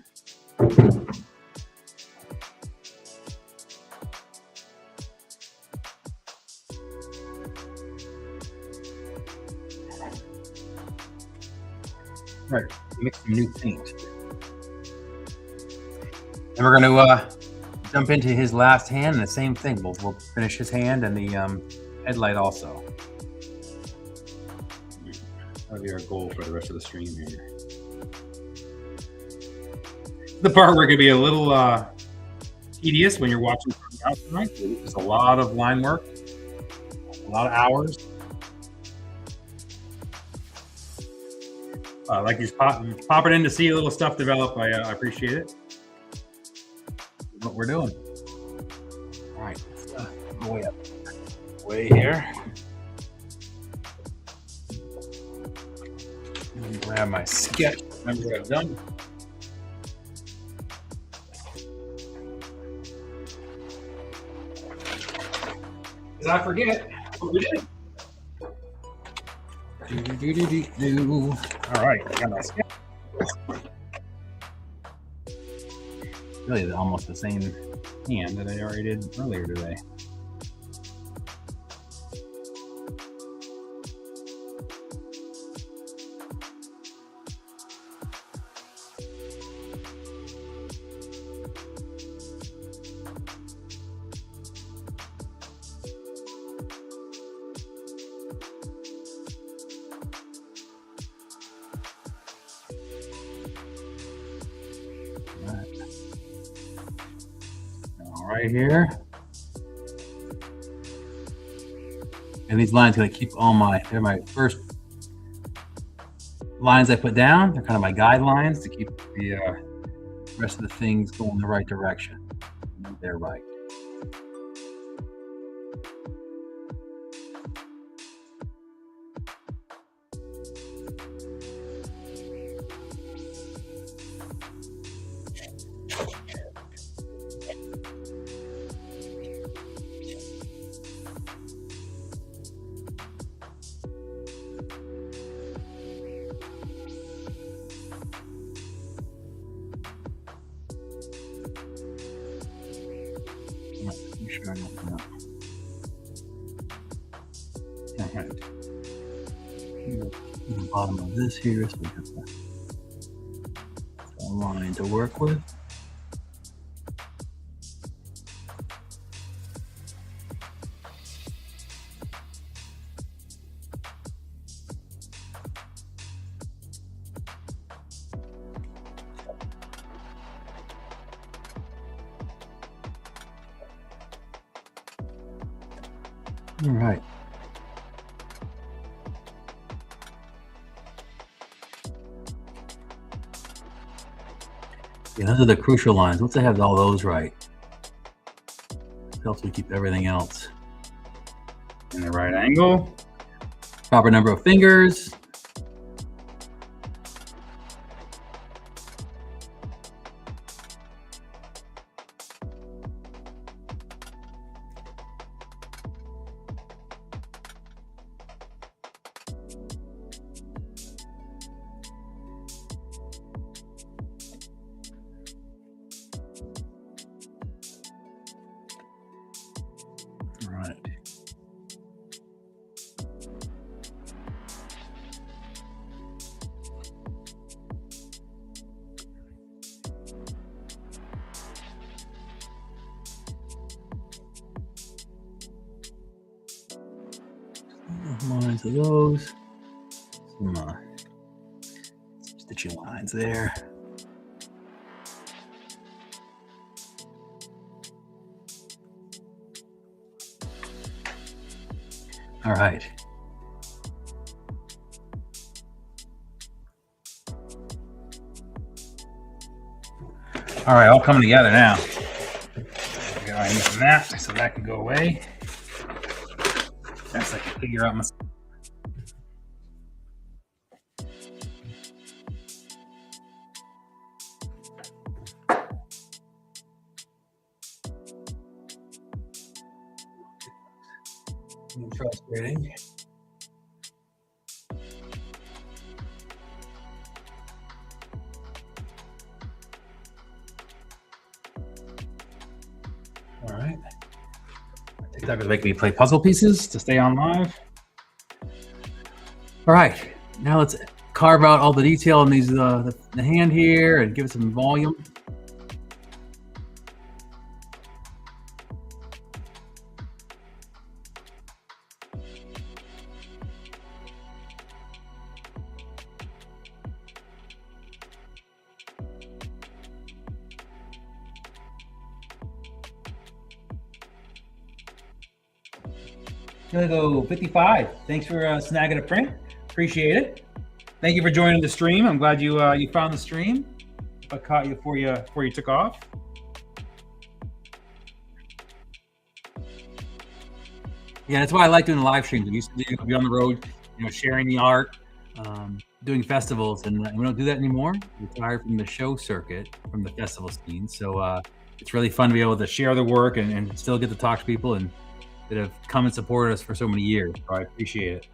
Right, mix some new paint. And we're going to jump into his last hand, and the same thing. We'll finish his hand and the headlight also. That'll be our goal for the rest of the stream here. The part where it could be a little tedious when you're watching from the outside. There's a lot of line work, a lot of hours. Like you just pop it in to see a little stuff develop. I appreciate it. What we're doing. All right, let's go way up, way here. Let me grab my sketch. Remember what I've done. Because I forget what we did. All right, I got my sketch. Really, almost the same hand that I already did earlier today. Right here, and these lines are going to keep they're my first lines I put down. They're kind of my guidelines to keep the rest of the things going the right direction. They're right. The bottom of this here, so we have a line to work with. All right. Yeah, those are the crucial lines. Once I have all those right, it helps me keep everything else in the right angle. Proper number of fingers. Lines of those, some stitching lines there. All right. All right, all coming together now. I need some that, so that can go away. That's I can figure out myself. Frustrating. All right. TikTok is making me play puzzle pieces to stay on live. All right. Now let's carve out all the detail on these the hand here and give it some volume. Gonna go 55. Thanks for snagging a print. Appreciate it. Thank you for joining the stream. I'm glad you you found the stream. I caught you before you took off. Yeah, that's why I like doing the live streams. I used to be on the road, you know, sharing the art, doing festivals, and we don't do that anymore. We retired from the show circuit, from the festival scene. So it's really fun to be able to share the work and still get to talk to people and that have come and supported us for so many years. So I appreciate it.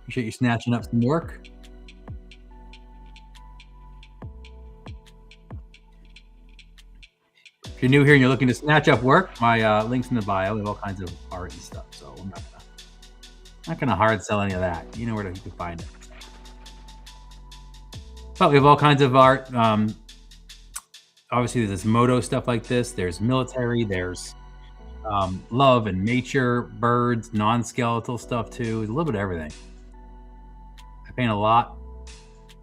Appreciate you snatching up some work. If you're new here and you're looking to snatch up work, my link's in the bio. We have all kinds of art and stuff. So I'm not gonna hard sell any of that. You know where you can find it. But we have all kinds of art. Obviously, there's moto stuff like this. There's military. There's love and nature, birds, non-skeletal stuff too. There's a little bit of everything. I paint a lot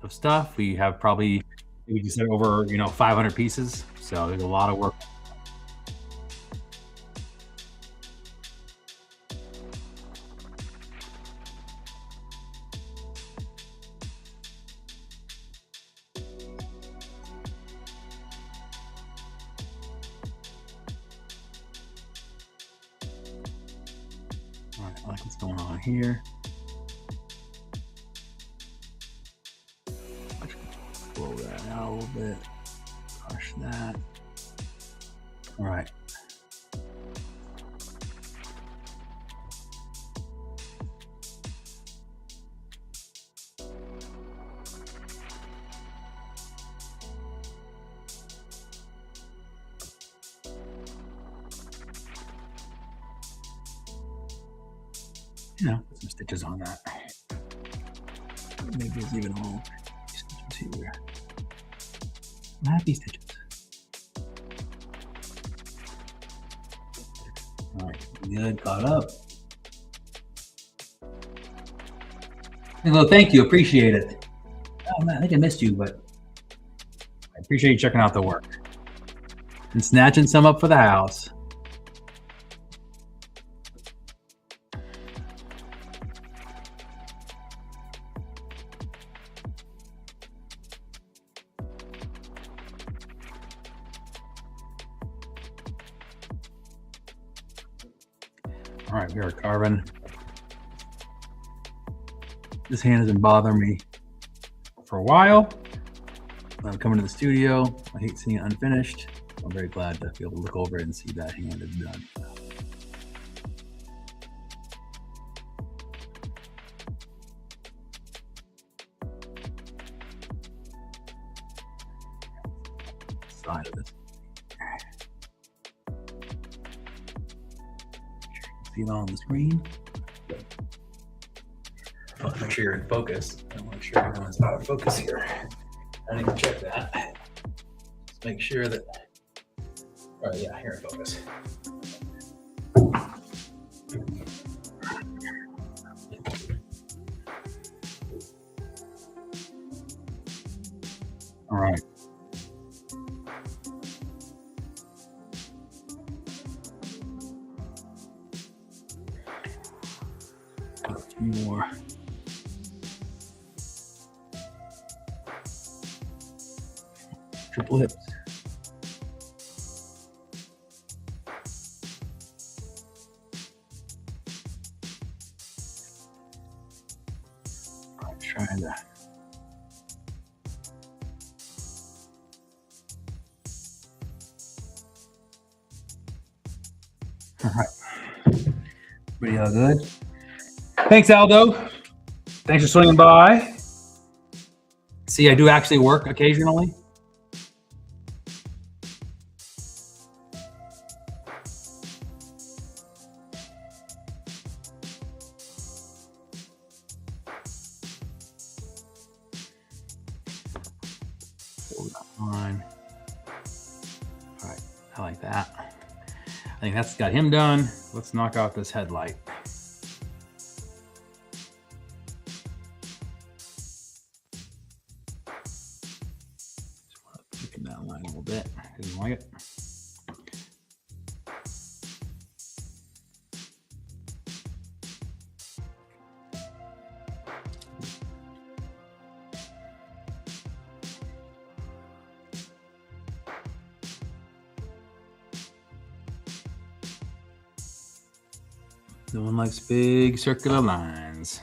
of stuff. We have probably, we just said over 500 pieces. So there's a lot of work. All right, I like what's going on here. Blow that out a little bit. Crush that. All right. Put some stitches on that. Maybe it's even all stitches here. Happy stitches. All right, good, caught up. Hello, thank you, appreciate it. Oh man, I think I missed you, but I appreciate you checking out the work and snatching some up for the house. All right, we are carving. This hand has been bothering me for a while. I'm coming to the studio. I hate seeing it unfinished. I'm very glad to be able to look over it and see that hand is done. Side of this. See it all on the screen. Make sure you're in focus. I want to make sure everyone's out of focus here. I didn't even check that. Just make sure that. All right, yeah, here in focus. All right. A few more. Triple hips. I'm trying to. All right. Pretty all good. Thanks, Aldo. Thanks for swinging by. See, I do actually work occasionally. Fine. All right, I like that. I think that's got him done. Let's knock out this headlight. Thicken that line a little bit. Didn't like it. No one likes big circular lines.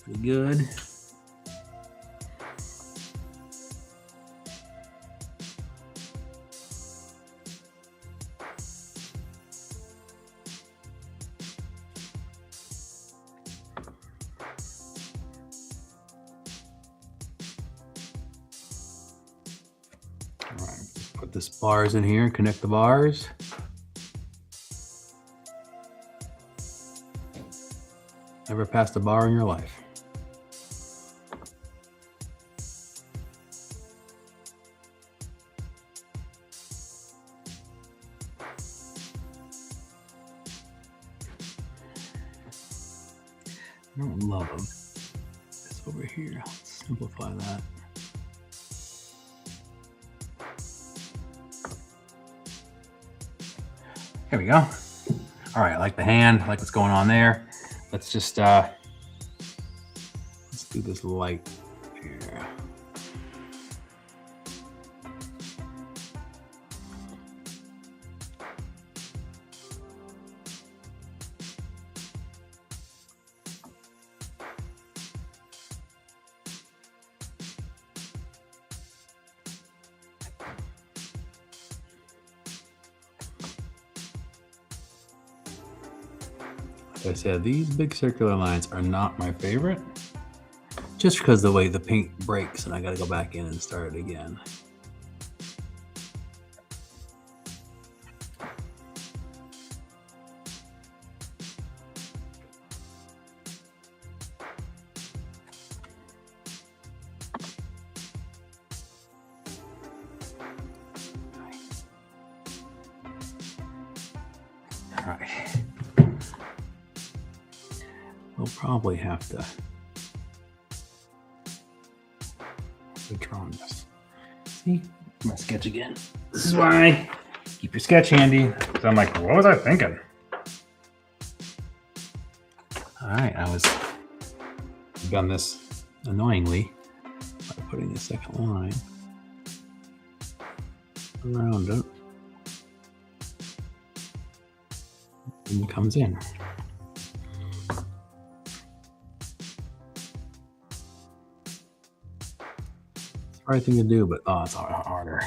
Pretty good. All right, put the bars in here and connect the bars. Never passed a bar in your life. I don't love them. It's over here. Let's simplify that. Here we go. All right, I like the hand. I like what's going on there. Let's just let's do this light here. Like I said, these big circular lines are not my favorite, just because the way the paint breaks and I got to go back in and start it again. All right. We'll probably have to draw on this. See, my sketch again. This is why keep your sketch handy. So I'm like, what was I thinking? All right, I've done this annoyingly by putting the second line around it, and it comes in. Right thing to do, but oh, it's harder.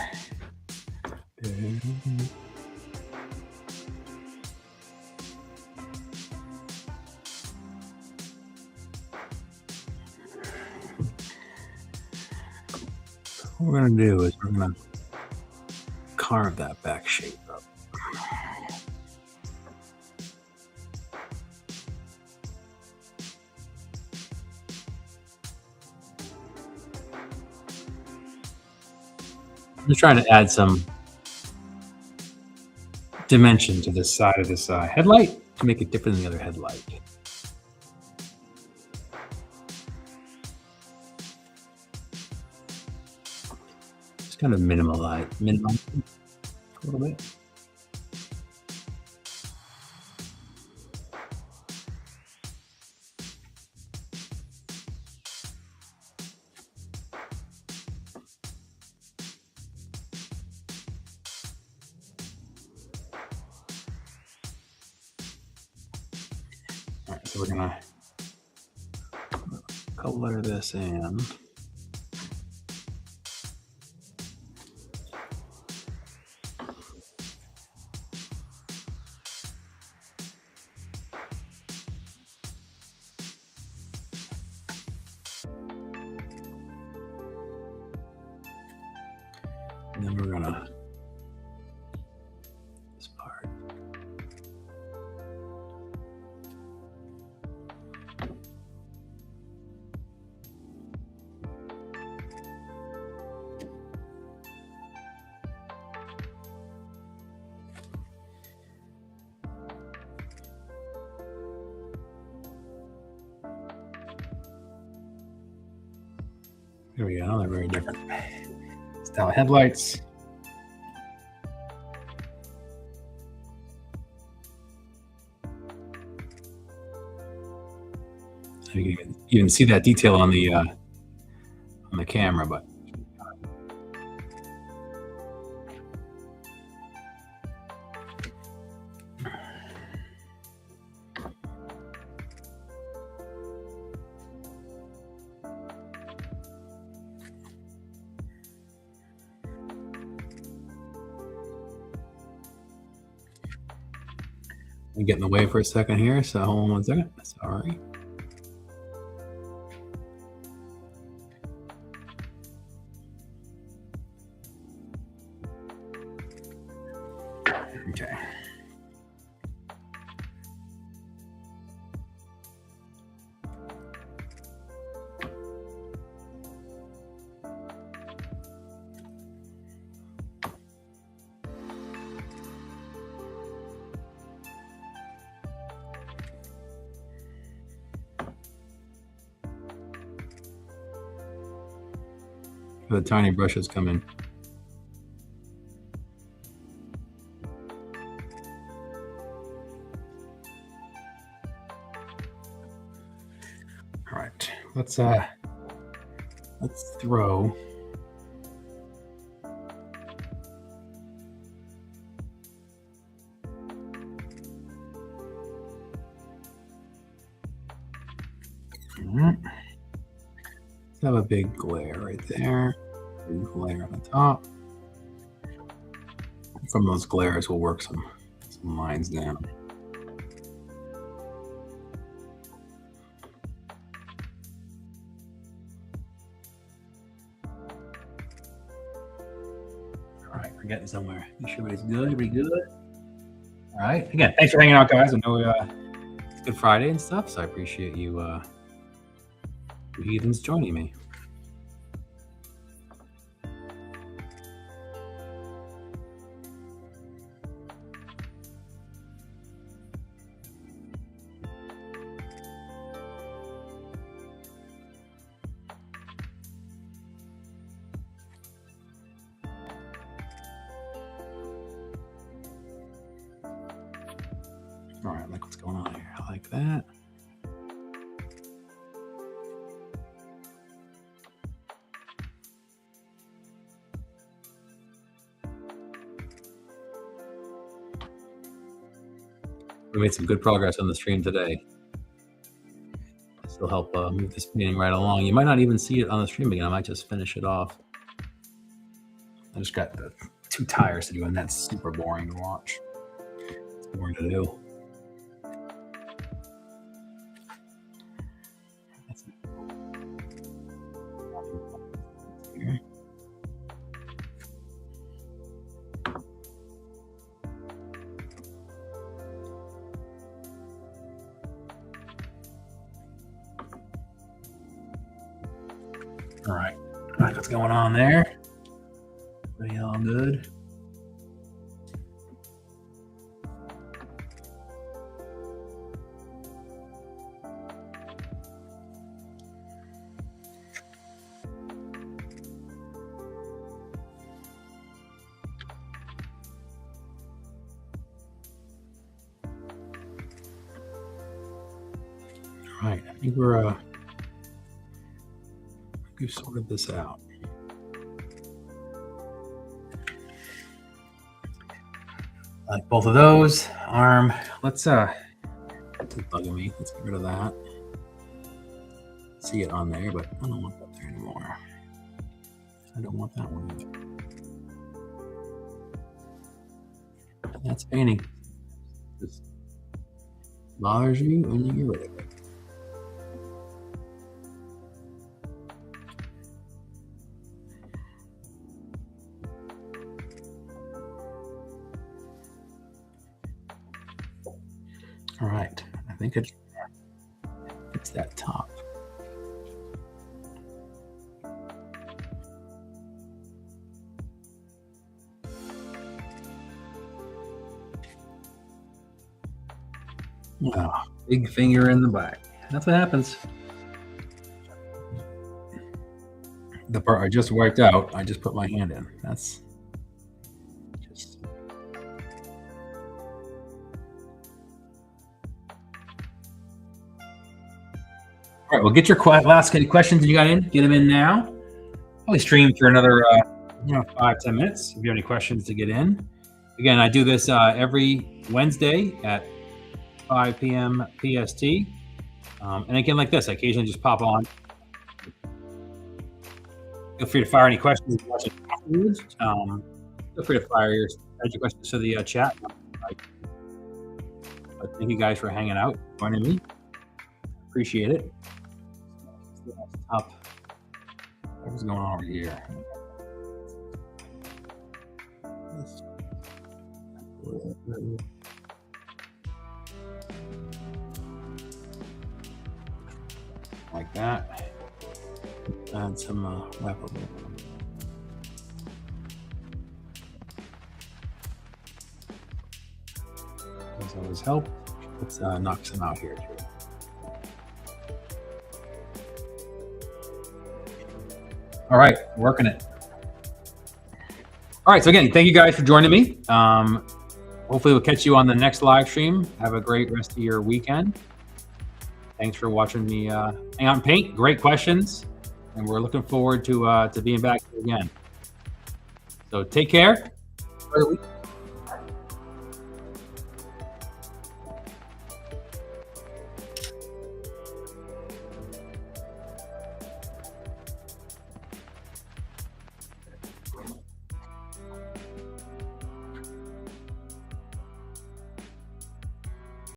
What we're gonna do is we're gonna carve that back shape up. I'm just trying to add some dimension to this side of this headlight to make it different than the other headlight. Just kind of minimize a little bit. All right, so we're gonna color this in. And then we're gonna this part. Here we go. They're very different style headlights. So you can see that detail on the camera, but I'm getting away for a second here, so hold on one second. Sorry. Okay. The tiny brushes come in. All right, let's throw let's have a big glare right there. Big glare on the top. From those glares, we'll work some lines down. All right, we're getting somewhere. Make sure everybody's good. Everybody good? All right. Again, thanks for hanging out, guys. I know it's Good Friday and stuff, so I appreciate you heathens joining me. All right, like what's going on here? I like that. We made some good progress on the stream today. This will help move this meeting right along. You might not even see it on the stream again. I might just finish it off. I just got the 2 tires to do, and that's super boring to watch. It's boring to do. All right, what's going on there? Everybody all good? All right, I think we've sorted this out. Like both of those. Arm. Let's it's bugging me. Let's get rid of that. See it on there, but I don't want that there anymore. I don't want that one either. That's painting. This bothers you and you get rid of it. All right. I think it's that top. Oh, big finger in the back. That's what happens. The part I just wiped out, I just put my hand in. That's just. All right, well, get your last questions you got in. Get them in now. Probably stream for another 5-10 minutes if you have any questions to get in. Again, I do this every Wednesday at 5 p.m. PST. And again, like this, I occasionally just pop on. Feel free to fire any questions if you watch it afterwards. Feel free to fire your questions to the chat. But thank you guys for hanging out, joining me. Appreciate it. Top. What's going on over here? Like that. Add some weapon. Does always help. Let's knock some out here too. All right, working it. All right, so again, thank you guys for joining me. Hopefully we'll catch you on the next live stream. Have a great rest of your weekend. Thanks for watching me hang out and paint. Great questions. And we're looking forward to being back here again. So take care.